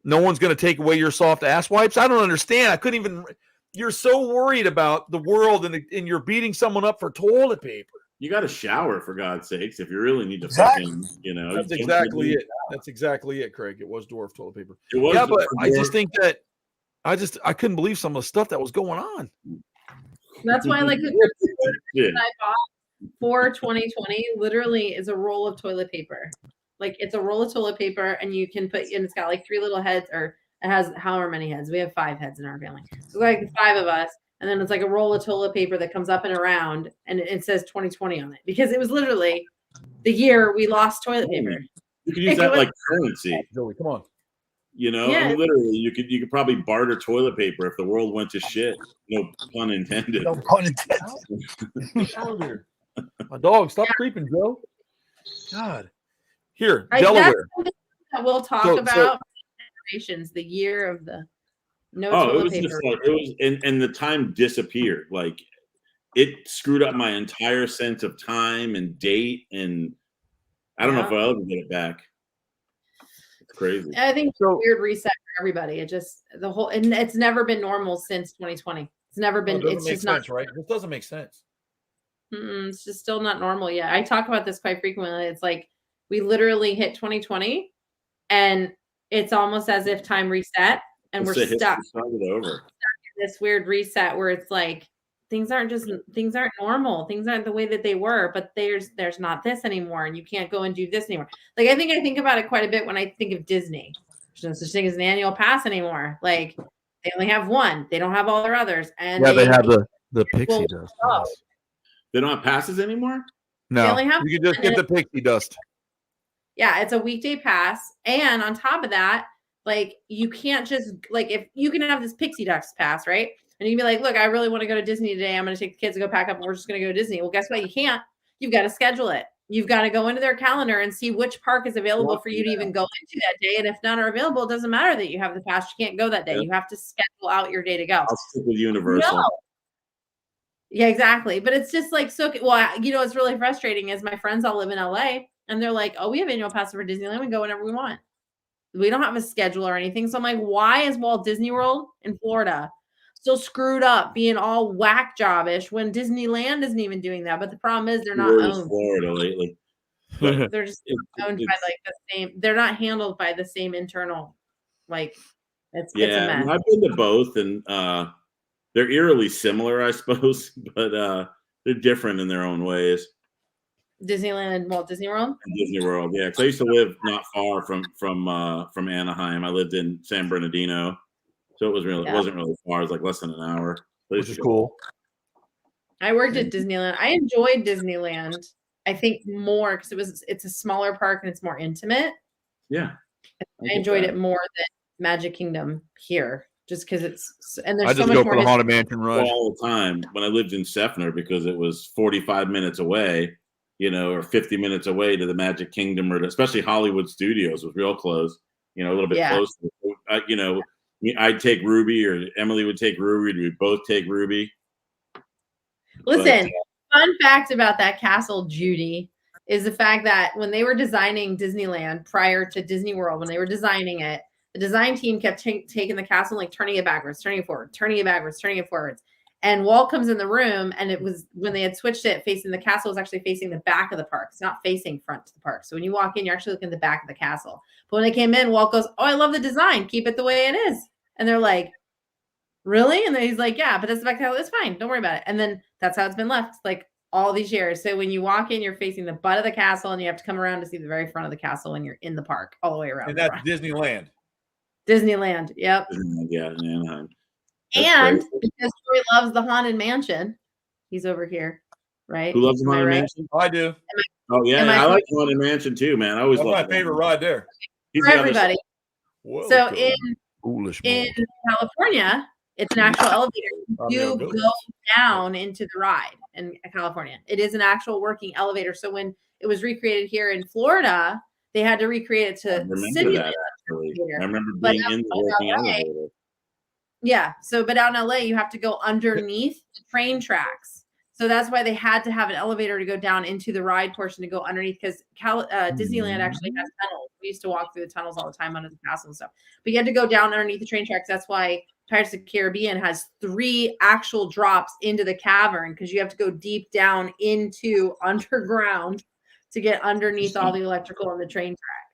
no one's going to take away your soft ass wipes. I don't understand. I couldn't even. You're so worried about the world, and you're beating someone up for toilet paper. You got to shower, for God's sakes, if you really need to fucking, That's exactly it. That's exactly it, Craig. It was dwarf toilet paper. It was, yeah, but I just think that I couldn't believe some of the stuff that was going on. That's why, like, I bought for 2020 literally is a roll of toilet paper. Like, it's a roll of toilet paper, and you can put, and it's got like 3 little heads, or it has however many heads. We have 5 heads in our family. So like 5 of us. And then it's like a roll of toilet paper that comes up and around, and it says 2020 on it because it was literally the year we lost toilet paper. You can use that like currency. Joey, come on. I mean, literally, you could probably barter toilet paper if the world went to shit. No pun intended. No pun intended. My dog, stop creeping, Joe. God. Here, Delaware. That we'll talk about generations, the year of the toilet paper. Just like, it was, and the time disappeared. Like, it screwed up my entire sense of time and date, and I don't know if I'll ever get it back. It's crazy. I think it's a weird reset for everybody. It just and it's never been normal since 2020. It's never been. It's just not right. This doesn't make sense. It's just still not normal yet. I talk about this quite frequently. It's like we literally hit 2020, and it's almost as if time reset, and we're stuck. Over. This weird reset where it's like things aren't normal. Things aren't the way that they were, but there's not this anymore, and you can't go and do this anymore. Like, I think about it quite a bit when I think of Disney. There's no such thing as an annual pass anymore. Like, they only have one. They don't have all their others. And they have the pixie dust. They don't have passes anymore? No. You can just get the pixie dust. Yeah, it's a weekday pass. And on top of that, like, you can't just, like, if you can have this pixie dust pass, right? And you can be like, look, I really want to go to Disney today. I'm going to take the kids to go pack up, and we're just going to go to Disney. Well, guess what? You can't. You've got to schedule it. You've got to go into their calendar and see which park is available for you to even go into that day. And if none are available, it doesn't matter that you have the pass. You can't go that day. You have to schedule out your day to go. I'll stick with Universal. No. Yeah, exactly. But it's just like, so, well, what's really frustrating is my friends all live in LA, and they're like, oh, we have annual passes for Disneyland. We go whenever we want. We don't have a schedule or anything. So I'm like, why is Walt Disney World in Florida still screwed up, being all whack jobbish when Disneyland isn't even doing that. But the problem is they're not owned. Florida lately. They're just owned by like the same. They're not handled by the same internal. Like it's a mess. I've been to both, and they're eerily similar, I suppose, but they're different in their own ways. Disneyland and Walt Disney World. Disney World, yeah. Because I used to live not far from Anaheim. I lived in San Bernardino, so it wasn't really far. It was like less than an hour, which is cool. I worked at Disneyland. I enjoyed Disneyland. I think more because it's a smaller park and it's more intimate. Yeah, I enjoyed it more than Magic Kingdom here, just because there's I just go for the Haunted Mansion ride all the time when I lived in Seffner because it was 45 minutes away. Or 50 minutes away to the Magic Kingdom, or especially Hollywood Studios was real close, a little bit closer. I'd take Ruby, or Emily would take Ruby. We'd both take Ruby. Listen, fun fact about that castle, Judy, is the fact that when they were designing Disneyland prior to Disney World, when they were designing it, the design team kept taking the castle, like turning it backwards, turning it forward, turning it backwards, turning it forwards. And Walt comes in the room, and it was when they had switched it, facing the castle was actually facing the back of the park. It's not facing front to the park. So when you walk in, you're actually looking at the back of the castle. But when they came in, Walt goes, "Oh, I love the design. Keep it the way it is." And they're like, "Really?" And then he's like, "Yeah, but that's the back of the castle. It's fine. Don't worry about it." And then that's how it's been left, like all these years. So when you walk in, you're facing the butt of the castle, and you have to come around to see the very front of the castle when you're in the park, all the way around. And that's Disneyland. Disneyland. Yep. Yeah, in Anaheim. And because Troy loves the Haunted Mansion, he's over here, right? Who loves the Haunted Mansion? I do. I like the Haunted Mansion too, man. I always love my favorite ride there. For everybody. So in California, it's an actual elevator. You go down into the ride in California. It is an actual working elevator. So when it was recreated here in Florida, they had to recreate it to simulate that. I remember being in the working elevator. Yeah. So, but out in LA, you have to go underneath the train tracks. So that's why they had to have an elevator to go down into the ride portion to go underneath, because Disneyland actually has tunnels. We used to walk through the tunnels all the time under the castle and stuff. But you had to go down underneath the train tracks. That's why Pirates of the Caribbean has 3 actual drops into the cavern, because you have to go deep down into underground to get underneath all the electrical on the train track.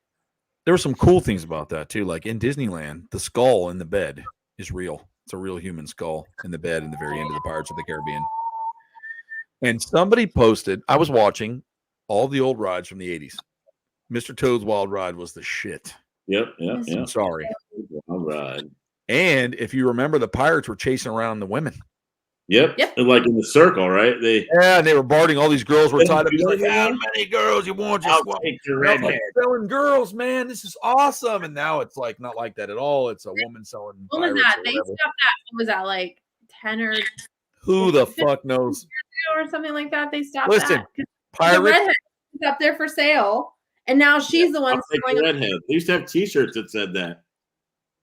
There were some cool things about that too. Like in Disneyland, the skull in the bed is real. It's a real human skull in the bed in the very end of the Pirates of the Caribbean. And somebody posted, I was watching all the old rides from the 80s. Mr. Toad's Wild Ride was the shit. Yep. I'm sorry. All right. And if you remember, the pirates were chasing around the women. Yep. Like in the circle, right? And they were barding. All these girls were tied up. Like, how many girls you want? I'll take your redhead. Selling girls, man. This is awesome. And now it's like not like that at all. It's a woman selling. What was that? They stopped that. What was that, like 10 or? Who the fuck knows? Or something like that. They stopped. Listen, that. Pirates. The redhead is up there for sale, and now she's the one selling. Redhead. They used to have T-shirts that said that.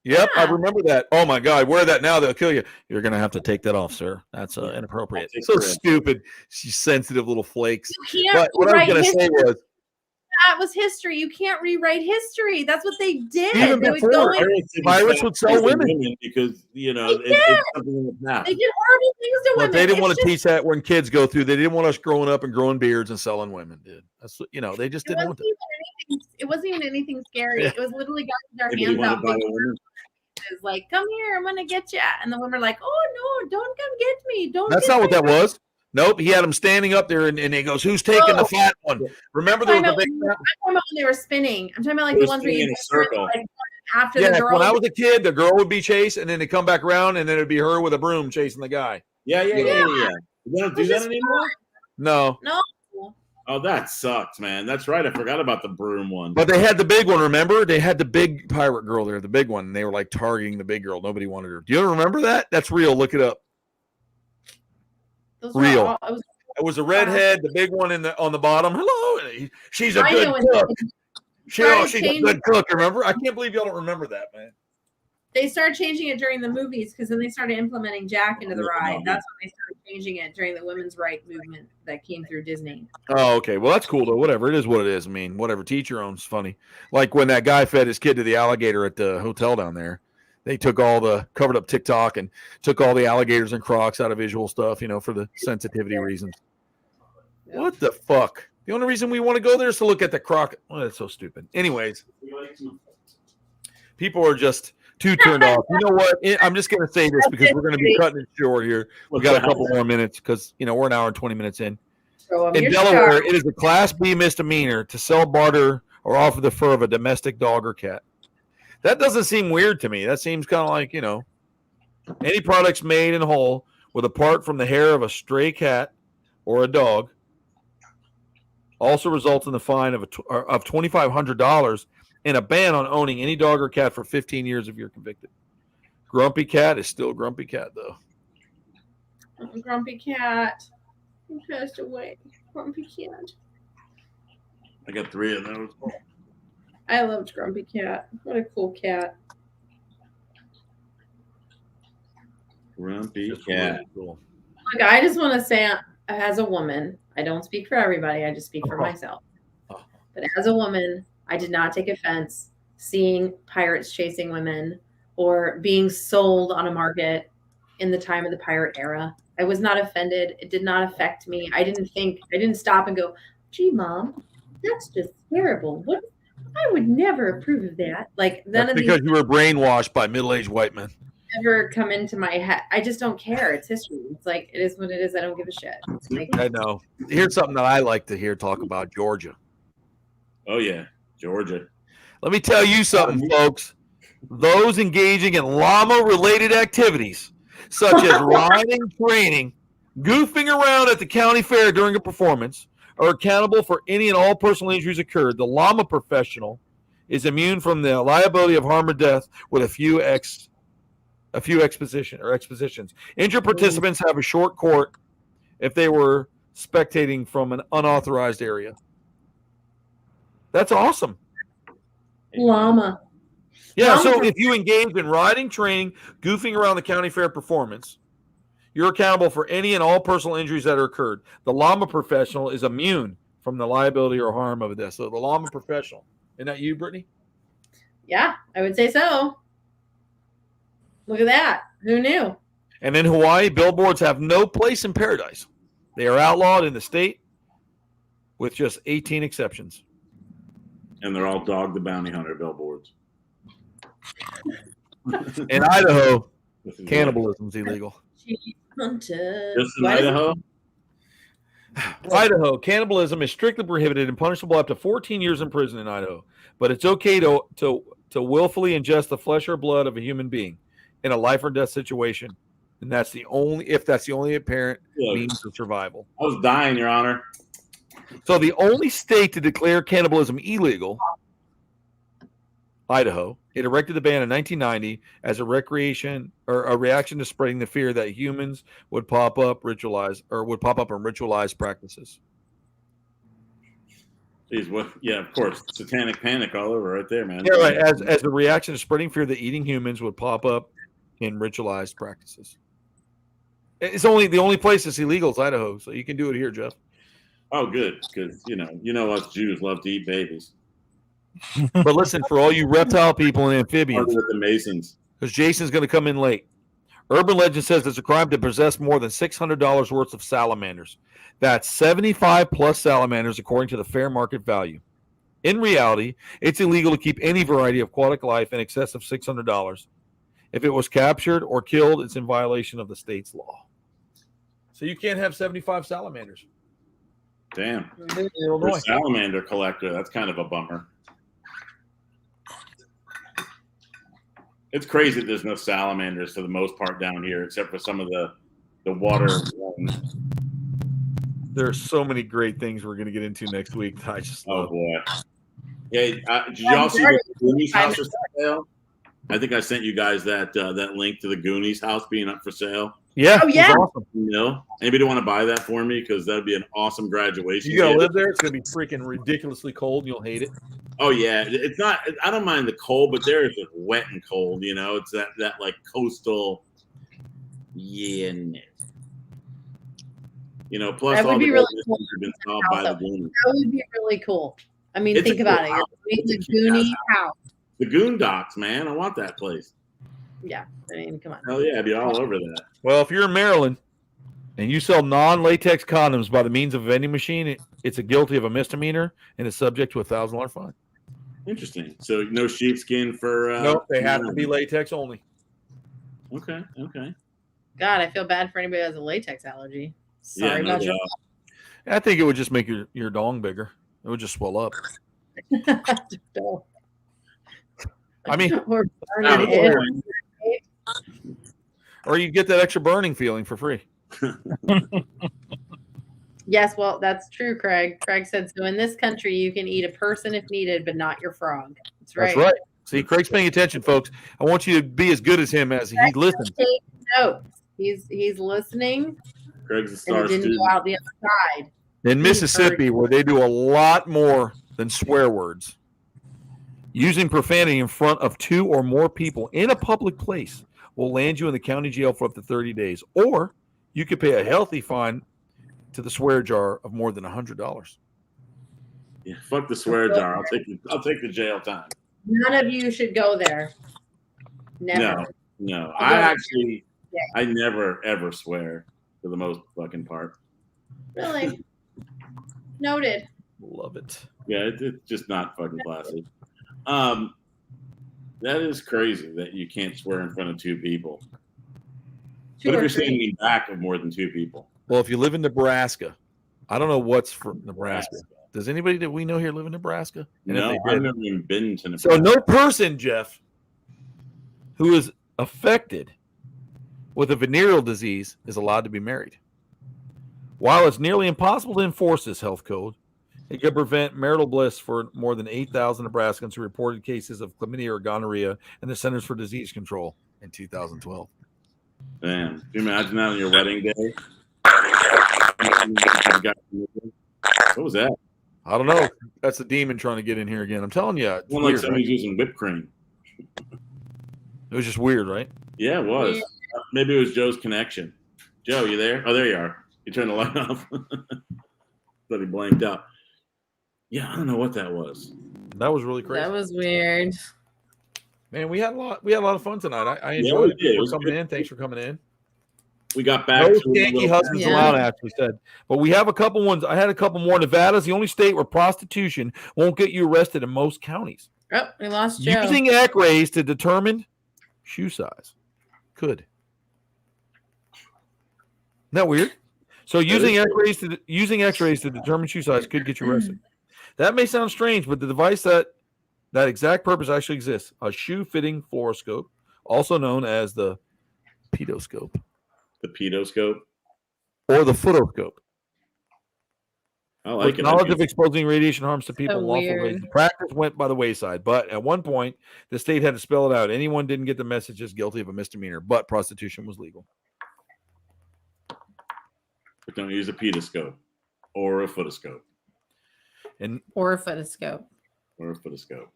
Yep, yeah. I remember that. Oh my God, wear that now, they'll kill you. You're gonna have to take that off, sir. That's inappropriate. So stupid. She's sensitive little flakes. But what I was gonna say was that was history. You can't rewrite history. That's what they did. Even they before, Pirates would sell women because it's something in the past. They did horrible things to women. They didn't want to teach that when kids go through. They didn't want us growing up and growing beards and selling women. Dude, that's they just didn't want that. It wasn't even anything scary. Yeah. It was literally guys with their hands out. Is like, come here, I'm gonna get you, and the women are like, oh no, don't come get me, don't. That's not what that was. Nope, he had them standing up there, and he goes, "Who's taking the fat one?" Remember there was a big. I'm talking about when they were spinning. I'm talking about like the ones where you circle. After the girl. When I was a kid, the girl would be chased, and then they come back around, and then it'd be her with a broom chasing the guy. Yeah. You don't do that anymore? No. Oh, that sucks, man. That's right. I forgot about the broom one. But they had the big one, remember? They had the big pirate girl there, the big one, and they were like targeting the big girl. Nobody wanted her. Do you remember that? That's real. Look it up. Real. It was a redhead, the big one on the bottom. Hello. She's a good cook. She's a good cook, remember? I can't believe y'all don't remember that, man. They started changing it during the movies because then they started implementing Jack into the ride. That's when they started changing it during the women's rights movement that came through Disney. Oh, okay. Well, that's cool, though. Whatever. It is what it is. I mean, whatever. Teach your own is funny. Like when that guy fed his kid to the alligator at the hotel down there. They took all the covered up TikTok and took all the alligators and crocs out of visual stuff, for the sensitivity reasons. Yep. What the fuck? The only reason we want to go there is to look at the croc. Oh, that's so stupid. Anyways, people are just too turned off. You know what? I'm just going to say this because we're going to be cutting it short here. We got a couple more minutes because, we're an hour and 20 minutes in. In Delaware, it is a Class B misdemeanor to sell, barter, or offer the fur of a domestic dog or cat. That doesn't seem weird to me. That seems kind of like, any products made in whole with a part from the hair of a stray cat or a dog also results in the fine of $2,500 and a ban on owning any dog or cat for 15 years if you're convicted. Grumpy cat is still grumpy cat, though. Grumpy cat. He passed away. Grumpy cat. I got 3 of those. I loved Grumpy Cat. What a cool cat. Grumpy cat. Really cool. Look, I just want to say, as a woman, I don't speak for everybody. I just speak for myself. But as a woman, I did not take offense seeing pirates chasing women or being sold on a market in the time of the pirate era. I was not offended. It did not affect me. I didn't stop and go, gee, Mom, that's just terrible. What? I would never approve of that. Like, none of these. Because you were brainwashed by middle-aged white men. Never come into my head. I just don't care. It's history. It's like, it is what it is. I don't give a shit. Like, I know. Here's something that I like to hear talk about: Georgia. Oh yeah, Georgia. Let me tell you something, folks. Those engaging in llama-related activities, such as riding, training, goofing around at the county fair during a performance, are accountable for any and all personal injuries occurred. The llama professional is immune from the liability of harm or death with a few expositions. Injured participants have a short court if they were spectating from an unauthorized area. That's awesome. Llama. Yeah, so if you engage in riding, training, goofing around the county fair performance, you're accountable for any and all personal injuries that are occurred. The llama professional is immune from the liability or harm of this. So the llama professional. Isn't that you, Brittany? Yeah, I would say so. Look at that. Who knew? And in Hawaii, billboards have no place in paradise. They are outlawed in the state with just 18 exceptions. And they're all Dog the Bounty Hunter billboards. In Idaho, cannibalism is illegal. Just in Idaho? Idaho, cannibalism is strictly prohibited and punishable up to 14 years in prison in Idaho. But it's okay to willfully ingest the flesh or blood of a human being in a life or death situation. And that's the only apparent means of survival. I was dying, Your Honor. So the only state to declare cannibalism illegal, Idaho, it erected the ban in 1990 as a reaction to spreading the fear that humans would pop up in ritualized practices. Jeez, what? Yeah, of course, satanic panic all over right there, man. Yeah, right. As a reaction to spreading fear that eating humans would pop up in ritualized practices. It's the only place that's illegal is Idaho, so you can do it here, Jeff. Oh, good, because you know us Jews love to eat babies. But listen, for all you reptile people and amphibians, with the Masons, because Jason's going to come in late. Urban legend says it's a crime to possess more than $600 worth of salamanders. That's 75 plus salamanders, according to the fair market value. In reality, it's illegal to keep any variety of aquatic life in excess of $600. If it was captured or killed, it's in violation of the state's law. So you can't have 75 salamanders. Damn. You're a salamander collector. That's kind of a bummer. It's crazy that there's no salamanders for the most part down here, except for some of the water ones. There's so many great things we're going to get into next week. Oh, boy. Hey, did y'all see the Goonies house for sale? I think I sent you guys that link to the Goonies house being up for sale. Yeah. Oh, yeah. Awesome. You know, anybody want to buy that for me? Because that'd be an awesome graduation. You got to live there. It's going to be freaking ridiculously cold. And you'll hate it. Oh, yeah. It's not – I don't mind the cold, but there is just wet and cold, you know. It's that like coastal – yeah. You know, plus that would all be the really cool. have been solved by the Goonies. That would be really cool. I mean, think about it. It's a Goonie house. The Goondocks, man. I want that place. Yeah, I mean, come on. Hell yeah, I'd be all over that. Well, if you're in Maryland and you sell non-latex condoms by the means of a vending machine, it's a guilty of a misdemeanor and is subject to a $1,000 fine. Interesting. So no sheepskin for. Nope, they have to be latex only. Okay. God, I feel bad for anybody who has a latex allergy. Sorry no about your. I think it would just make your dong bigger. It would just swell up. I mean, Or burn it in. Or you get that extra burning feeling for free. Yes, well, that's true, Craig. Craig said, so in this country, you can eat a person if needed, but not your frog. That's right. That's right. See, Craig's paying attention, folks. I want you to be as good as him as he listens. Take notes. He's listening. Craig's a star and he didn't student. go out the other side. In Mississippi, where they do a lot more than swear words, using profanity in front of 2 or more people in a public place will land you in the county jail for up to 30 days. Or you could pay a healthy fine to the swear jar of more than $100. Yeah, fuck the swear jar. I'll take the jail time. None of you should go there. Never. No. Yeah. I never ever swear for the most fucking part. Really? Noted. Love it. Yeah, it's just not fucking classy. That is crazy that you can't swear in front of 2 people. Two What if or you're three. standing back of more than 2 people? Well, if you live in Nebraska, I don't know what's from Nebraska. Does anybody that we know here live in Nebraska? And No, if they I've did- never even been to Nebraska. So no person, Jeff, who is affected with a venereal disease is allowed to be married. While it's nearly impossible to enforce this health code, it could prevent marital bliss for more than 8,000 Nebraskans who reported cases of chlamydia or gonorrhea in the Centers for Disease Control in 2012. Damn. Can you imagine that on your wedding day? What was that? I don't know. That's the demon trying to get in here again. I'm telling you. It's One like weird, somebody's right? using whipped cream. It was just weird, right? Yeah, it was. Maybe it was Joe's connection. Joe, you there? Oh, there you are. You turned the light off. Thought he blanked out. Yeah, I don't know what that was. That was really crazy. That was weird. Man, we had a lot of fun tonight. I enjoyed it. we did. It People was coming good. in. Thanks for coming in. We got back No to a skanky little- husbands Yeah. allowed, Ashley said. But we have a couple ones. I had a couple more. Nevada's the only state where prostitution won't get you arrested in most counties. Oh, we lost Joe. Using X-rays to determine shoe size. Could. Isn't that weird? So using X-rays to determine shoe size could get you arrested. That may sound strange, but the device that exact purpose actually exists. A shoe-fitting fluoroscope, also known as the pedoscope the pedoscope. or the footoscope. I like With it. knowledge of exposing radiation harms to people So in lawful weird. ways. The practice went by the wayside, but at one point, the state had to spell it out. Anyone didn't get the message is guilty of a misdemeanor, but prostitution was legal. But don't use a pedoscope or a footoscope And Or a photoscope. or a footoscope.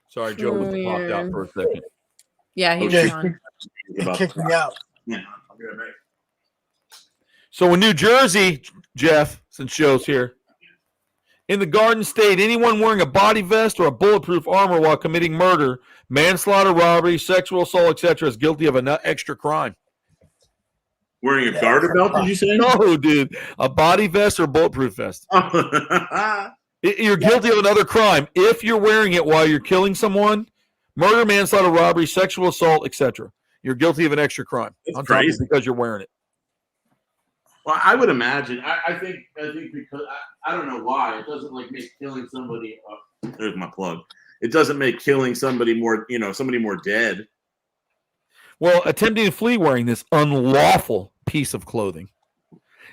sorry, Joe was popped out Weird. for a second. Yeah, he Okay. was on. It kicked me out. Yeah, I'll be right back. So in New Jersey, Jeff, since Joe's here, in the Garden State, anyone wearing a body vest or a bulletproof armor while committing murder, manslaughter, robbery, sexual assault, etc., is guilty of an extra crime. Wearing a garter belt, did you say? No, dude, a body vest or bulletproof vest. You're guilty of another crime if you're wearing it while you're killing someone. Murder, manslaughter, robbery, sexual assault, etc. You're guilty of an extra crime. That's On top of crazy. because you're wearing it. Well, I would imagine. I think because I don't know why it doesn't like make killing somebody. There's my plug. It doesn't make killing somebody more, somebody more dead. Well, attempting to flee wearing this unlawful piece of clothing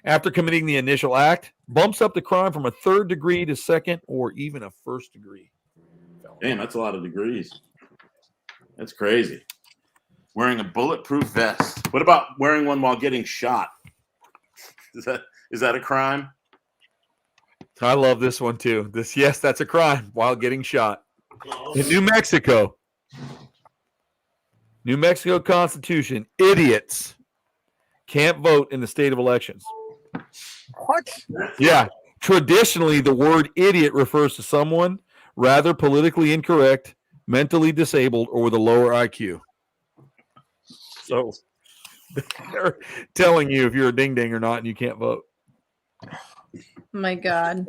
after committing the initial act bumps up the crime from a 3rd degree to 2nd or even a 1st degree. Damn, that's a lot of degrees. That's crazy. Wearing a bulletproof vest. What about wearing one while getting shot? Is that a crime? I love this one too. Yes, that's a crime while getting shot. In New Mexico Constitution, idiots can't vote in the state of elections. What? Yeah. Traditionally, the word idiot refers to someone rather politically incorrect mentally disabled, or with a lower IQ. So they're telling you if you're a ding ding or not, and you can't vote. My God.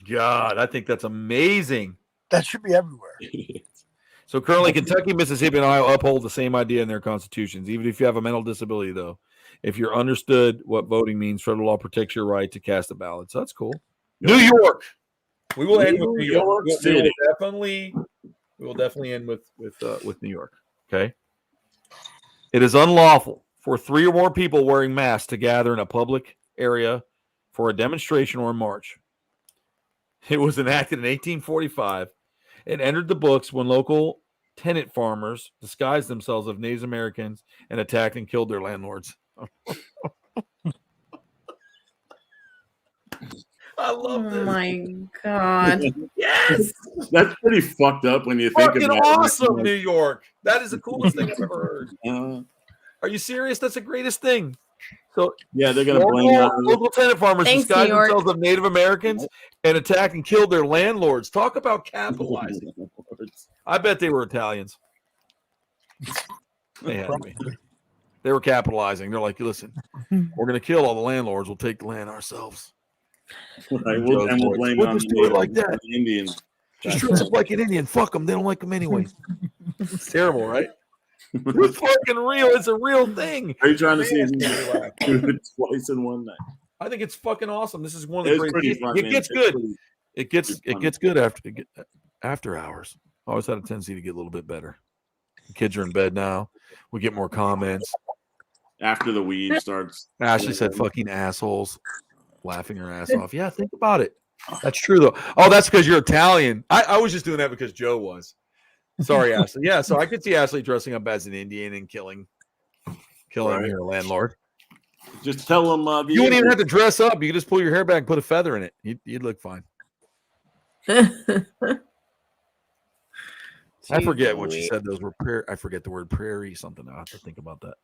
God, I think that's amazing. That should be everywhere. So currently, Kentucky, Mississippi, and Iowa uphold the same idea in their constitutions. Even if you have a mental disability, though, if you're understood what voting means, federal law protects your right to cast a ballot. So that's cool. New York. We will end with New York. We will definitely end with New York. Okay. It is unlawful for 3 or more people wearing masks to gather in a public area for a demonstration or a march. It was enacted in 1845. It entered the books when local tenant farmers disguised themselves as Native Americans and attacked and killed their landlords. I love this. Oh my God. Yes. That's pretty fucked up when you think Fucking about awesome, it. New York. That is the coolest thing I've ever heard. Are you serious? That's the greatest thing. So yeah, they're gonna blame local tenant farmers Thanks, disguised New York. themselves as Native Americans and attacked and killed their landlords. Talk about capitalizing. I bet they were Italians. They had to be. They were capitalizing. They're like, listen, we're going to kill all the landlords. We'll take the land ourselves. Right, we'll blame it on just do it like that. The Indians. Just dress up like an Indian. Fuck them. They don't like them anyway. It's terrible, right? It's fucking real. It's a real thing. Are you trying to see do it twice in one night? I think it's fucking awesome. This is one of the great. It gets good. It gets good after hours. I always had a tendency to get a little bit better. The kids are in bed now. We get more comments. After the weed starts. Ashley said fucking assholes, laughing her ass off. Yeah, think about it. That's true, though. Oh, that's because you're Italian. I was just doing that because Joe was. Sorry, Ashley. Yeah, so I could see Ashley dressing up as an Indian and killing your landlord. Just tell them. You wouldn't even have to dress up. You could just pull your hair back and put a feather in it. You'd look fine. I forget what she said. Those were I forget the word prairie something. I have to think about that.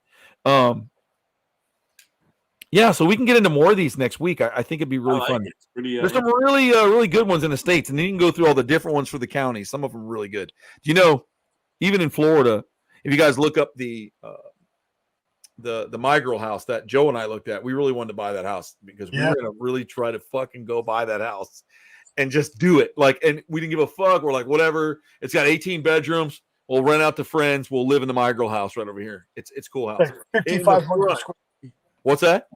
Yeah, so we can get into more of these next week. I think it'd be really fun. There's some really, really good ones in the States, and then you can go through all the different ones for the counties. Some of them are really good. Do you know, even in Florida, if you guys look up the My Girl house that Joe and I looked at, we really wanted to buy that house because we were going to really try to fucking go buy that house and just do it. And we didn't give a fuck. We're like, whatever. It's got 18 bedrooms. We'll rent out to friends. We'll live in the My Girl house right over here. It's a cool house. Like 5,500 square feet. What's that?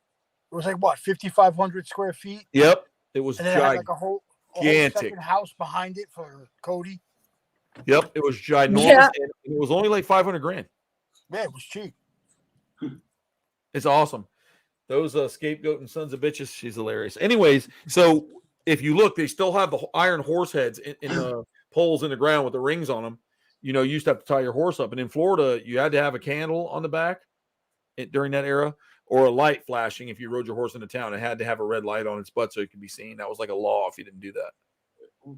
It was like what, 5,500 square feet? Yep. It was and then it had like a whole second house behind it for Cody. Yep. It was ginormous. Yeah. And it was only like $500,000. Yeah, it was cheap. It's awesome. Those scapegoat and sons of bitches. She's hilarious. Anyways, so if you look, they still have the iron horse heads in the poles in the ground with the rings on them. You know, you used to have to tie your horse up. And in Florida, you had to have a candle on the back during that era, or a light flashing if you rode your horse into town. It had to have a red light on its butt so it could be seen. That was like a law if you didn't do that.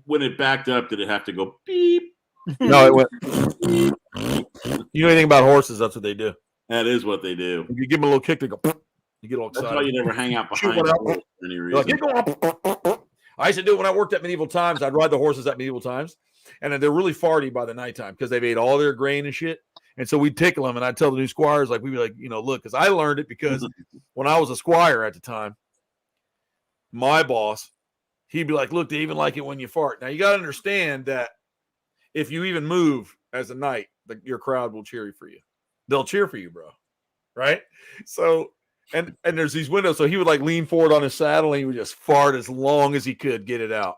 When it backed up, did it have to go beep? No, it went. You know anything about horses? That's what they do. That is what they do. If you give them a little kick, they go. You get all excited. That's why you never hang out behind them for any reason. I used to do it when I worked at Medieval Times. I'd ride the horses at Medieval Times, and they're really farty by the nighttime because they've ate all their grain and shit. And so we'd tickle them, and I'd tell the new squires, like, we'd be like, you know, look, because I learned it because when I was a squire at the time, my boss, he'd be like, look, they even like it when you fart. Now, you got to understand that if you even move as a knight, your crowd will cheer for you. They'll cheer for you, bro. Right? So, and there's these windows. So he would like lean forward on his saddle, and he would just fart as long as he could, get it out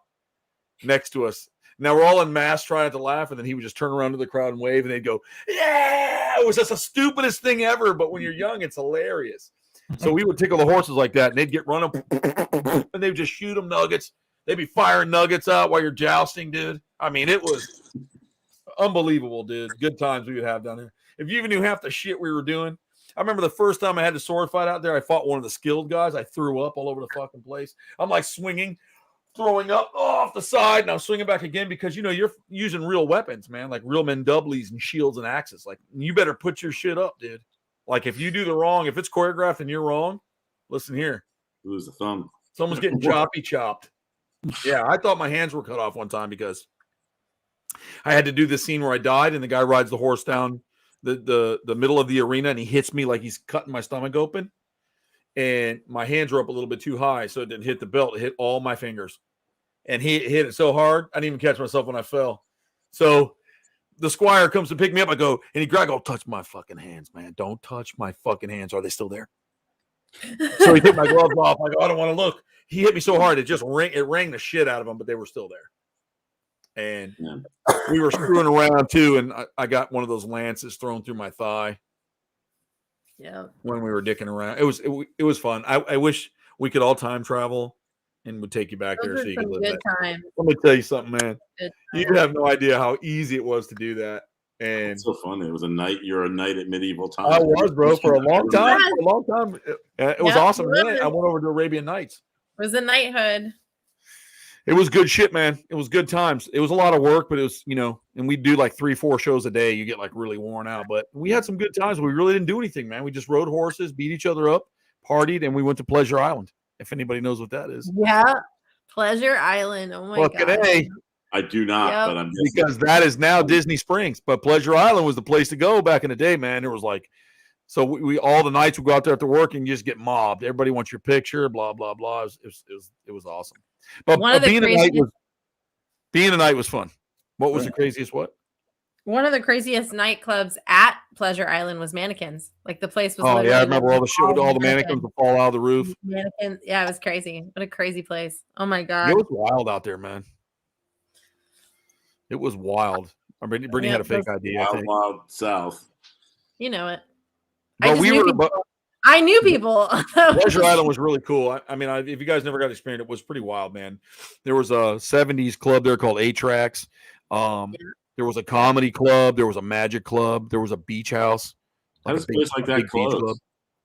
next to us. Now we're all in mass trying to laugh, and then he would just turn around to the crowd and wave, and they'd go, yeah! It was just the stupidest thing ever, but when you're young, it's hilarious. So we would tickle the horses like that, and they'd get running, and they'd just shoot them nuggets. They'd be firing nuggets out while you're jousting, dude. I mean, it was unbelievable, dude. Good times we would have down there. If you even knew half the shit we were doing. I remember the first time I had a sword fight out there, I fought one of the skilled guys. I threw up all over the fucking place. I'm like swinging, throwing up off the side, and I'm swinging back again because, you know, you're using real weapons, man, like real mendoblies and shields and axes. Like, you better put your shit up, dude. Like, if you do the wrong, if it's choreographed and you're wrong, listen here. Lose the thumb. Someone's getting choppy chopped. Yeah, I thought my hands were cut off one time because I had to do this scene where I died, and the guy rides the horse down the middle of the arena, and he hits me like he's cutting my stomach open. And my hands were up a little bit too high, so it didn't hit the belt. It hit all my fingers. And he hit it so hard, I didn't even catch myself when I fell. So the squire comes to pick me up. I go, and he grabs, "Don't touch my fucking hands, man. Don't touch my fucking hands. Are they still there?" So he took my gloves off. I go, "I don't want to look." He hit me so hard, it rang the shit out of them, but they were still there. And we were screwing around too, and I got one of those lances thrown through my thigh. Yeah. When we were dicking around, it was fun. I wish we could all time travel and would take you back there so you could live that. Time. Let me tell you something, man. You have no idea how easy it was to do that. And it's so fun. It was a night. You're a knight at medieval times. I was, bro, for a long time. For a long time. It was awesome. Man. I went over to Arabian Nights. It was a knighthood. It was good shit, man. It was good times. It was a lot of work, but it was, and we'd do like 3-4 shows a day. You get like really worn out, but we had some good times. We really didn't do anything, man. We just rode horses, beat each other up, partied, and we went to Pleasure Island. If anybody knows what that is. Yeah. Pleasure Island. Oh my God. I do not, but I'm just because that is now Disney Springs. But Pleasure Island was the place to go back in the day, man. It was like, so we all the nights we go out there after work and you just get mobbed. Everybody wants your picture, blah blah blah. It was awesome. But being a night was fun. What was the craziest? What? One of the craziest nightclubs at Pleasure Island was Mannequins. Like the place was. Oh yeah, I remember all the shit with all the mannequins would fall out of the roof. Mannequins, yeah, it was crazy. What a crazy place! Oh my God, it was wild out there, man. It was wild. I mean, Brittany had a fake idea. Wild South. You know it. I knew people. Pleasure Island was really cool. I mean, if you guys never got to experience it, it was pretty wild, man. There was a 70s club there called A-Tracks. There was a comedy club. There was a magic club. There was a beach house. How does a place like that close?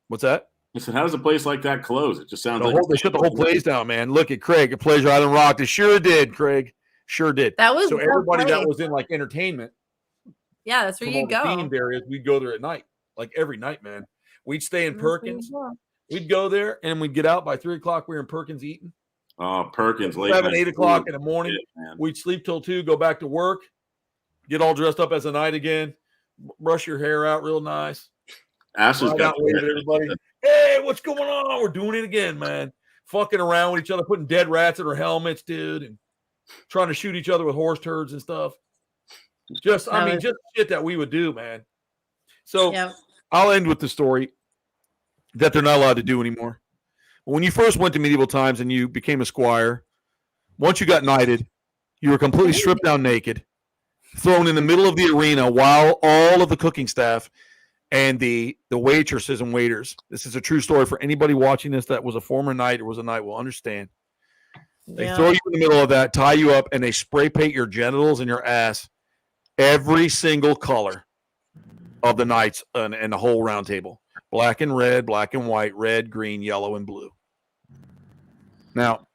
What's that? I said, how does a place like that close? It just sounds like they shut the whole place down, man. Look at Cröc at Pleasure Island rocked. It sure did, Craig. Sure did. That was so everybody that was in like entertainment. Yeah, that's where you go. Themed areas, we'd go there at night, like every night, man. We'd stay in Perkins. We'd go there and we'd get out by 3:00. We were in Perkins eating. Oh, Perkins, late 7, 8 o'clock in the morning. We'd sleep till 2, go back to work, get all dressed up as a knight again, brush your hair out real nice. Ashley's got everybody. Hey, what's going on? We're doing it again, man. Fucking around with each other, putting dead rats in our helmets, dude, and trying to shoot each other with horse turds and stuff. Just shit that we would do, man. So I'll end with the story that they're not allowed to do anymore. When you first went to medieval times and you became a squire, once you got knighted, you were completely stripped down naked, thrown in the middle of the arena while all of the cooking staff and the waitresses and waiters, this is a true story for anybody watching this that was a former knight or was a knight will understand. They throw you in the middle of that, tie you up, and they spray paint your genitals and your ass every single color of the knights and the whole round table. Black and red, black and white, red, green, yellow, and blue. Now,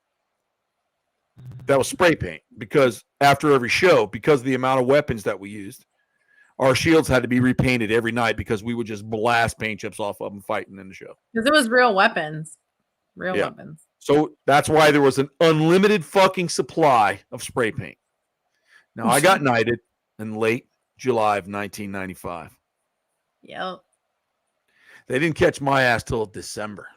that was spray paint because after every show, because of the amount of weapons that we used, our shields had to be repainted every night because we would just blast paint chips off of them fighting in the show. Because it was real weapons. Real weapons. So that's why there was an unlimited fucking supply of spray paint. Now, I got knighted in late July of 1995. Yep. They didn't catch my ass till December.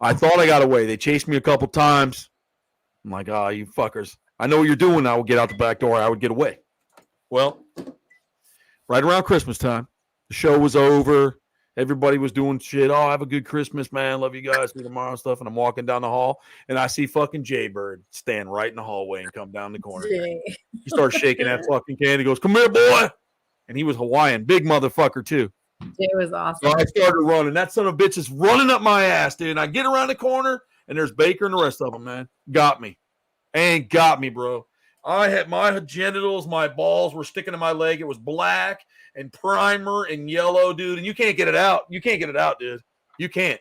I thought I got away. They chased me a couple times. I'm like, oh, you fuckers. I know what you're doing. I would get out the back door. I would get away. Well, right around Christmas time, the show was over. Everybody was doing shit. Oh, have a good Christmas, man. Love you guys. See you tomorrow and stuff. And I'm walking down the hall, and I see fucking Jaybird stand right in the hallway and come down the corner. He starts shaking that fucking can. He goes, come here, boy. And he was Hawaiian. Big motherfucker, too. It was awesome. So I started running. That son of a bitch is running up my ass, dude. And I get around the corner, and there's Baker and the rest of them, man. Got me. Got me, bro. I had my genitals, my balls were sticking to my leg. It was black and primer and yellow, dude. And you can't get it out. You can't get it out, dude. You can't.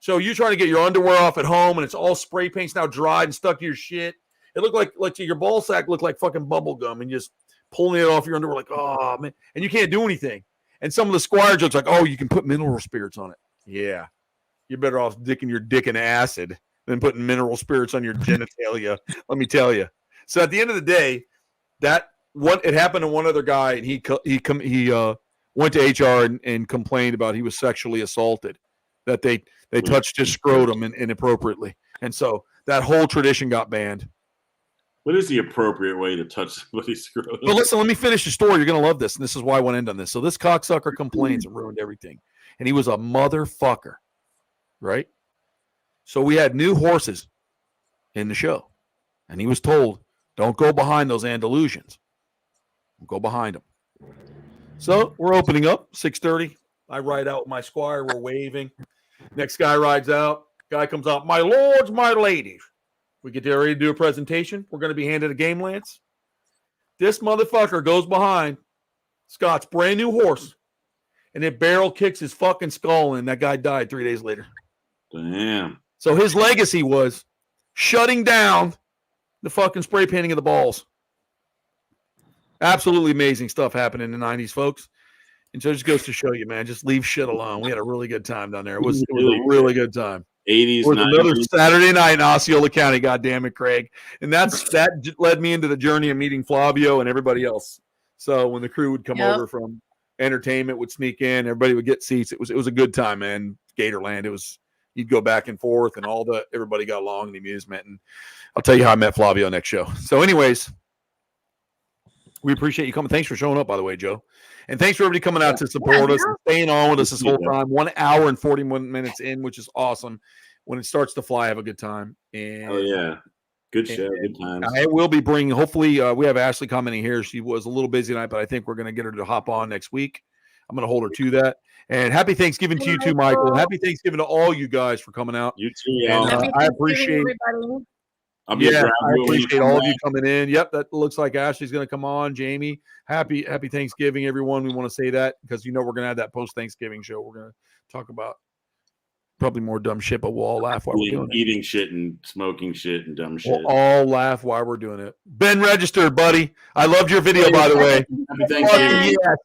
So you're trying to get your underwear off at home, and it's all spray paint's now dried and stuck to your shit. It looked like your ball sack looked like fucking bubble gum, and just pulling it off your underwear like, oh, man. And you can't do anything. And some of the squire jokes like, oh, you can put mineral spirits on it. Yeah. You're better off dicking your dick in acid than putting mineral spirits on your genitalia. Let me tell you. So at the end of the day, it happened to one other guy, and he went to HR and complained about he was sexually assaulted, that they touched his scrotum inappropriately, and so that whole tradition got banned. What is the appropriate way to touch somebody's scrotum? Well, listen, let me finish the story. You're going to love this, and this is why I want to end on this. So this cocksucker complains and ruined everything, and he was a motherfucker, right? So we had new horses in the show, and he was told, don't go behind those Andalusians. Go behind them. So we're opening up, 6:30. I ride out with my squire. We're waving. Next guy rides out. Guy comes out, my lords, my ladies. We get ready to do a presentation. We're going to be handed a game lance. This motherfucker goes behind Scott's brand new horse, and it barrel kicks his fucking skull in. That guy died 3 days later. Damn. So his legacy was shutting down the fucking spray painting of the balls. Absolutely amazing stuff happened in the 90s, folks. And so it just goes to show you, man, just leave shit alone. We had a really good time down there. It was a really good time. 80s, it was 90s. Another Saturday night in Osceola County, God damn it, Craig. And that led me into the journey of meeting Flavio and everybody else. So when the crew would come over from entertainment, would sneak in, everybody would get seats. It was a good time, man. Gatorland. You'd go back and forth, and everybody got along in the amusement. And I'll tell you how I met Flavio next show. So anyways, we appreciate you coming. Thanks for showing up, by the way, Joe. And thanks for everybody coming out to support us and staying on with us this whole time. 1 hour and 41 minutes in, which is awesome. When it starts to fly, have a good time. And yeah. Good show. Good times. I will be bringing, hopefully, we have Ashley commenting here. She was a little busy tonight, but I think we're going to get her to hop on next week. I'm going to hold her to that. And happy Thanksgiving to you too, Michael. And happy Thanksgiving to all you guys for coming out. You too. And, I appreciate everybody. I appreciate all of you coming in. Yep, that looks like Ashley's going to come on. Jamie, happy Thanksgiving, everyone. We want to say that because we're going to have that post-Thanksgiving show. We're going to talk about probably more dumb shit, but we'll all laugh while we're doing it. Eating shit and smoking shit and dumb shit. We'll all laugh while we're doing it. Ben registered, buddy. I loved your video, by the way. Happy Thanksgiving. Yes.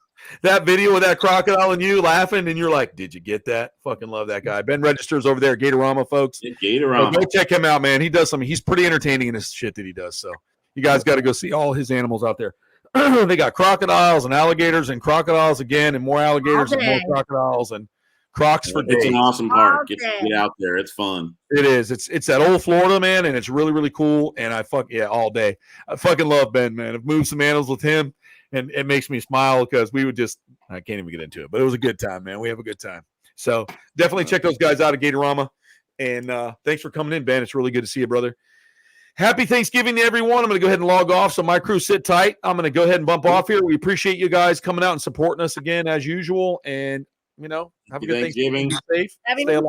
That video with that crocodile and you laughing, and you're like, did you get that? Fucking love that guy. Ben Registers over there at Gatorama, folks. Yeah, Gatorama. Go check him out, man. He's pretty entertaining in his shit that he does. So you guys got to go see all his animals out there. They got crocodiles and alligators and crocodiles again and more alligators and more crocodiles and crocs for days. It's an awesome park. Get out there. It's fun. It is. It's that old Florida, man, and it's really, really cool. And all day. I fucking love Ben, man. I've moved some animals with him. And it makes me smile because I can't even get into it, but it was a good time, man. We have a good time. So definitely check those guys out at Gatorama. And thanks for coming in, Ben. It's really good to see you, brother. Happy Thanksgiving to everyone. I'm going to go ahead and log off. So my crew, sit tight. I'm going to go ahead and bump off here. We appreciate you guys coming out and supporting us again as usual. And, have a good Thanksgiving. Be safe. Stay alive.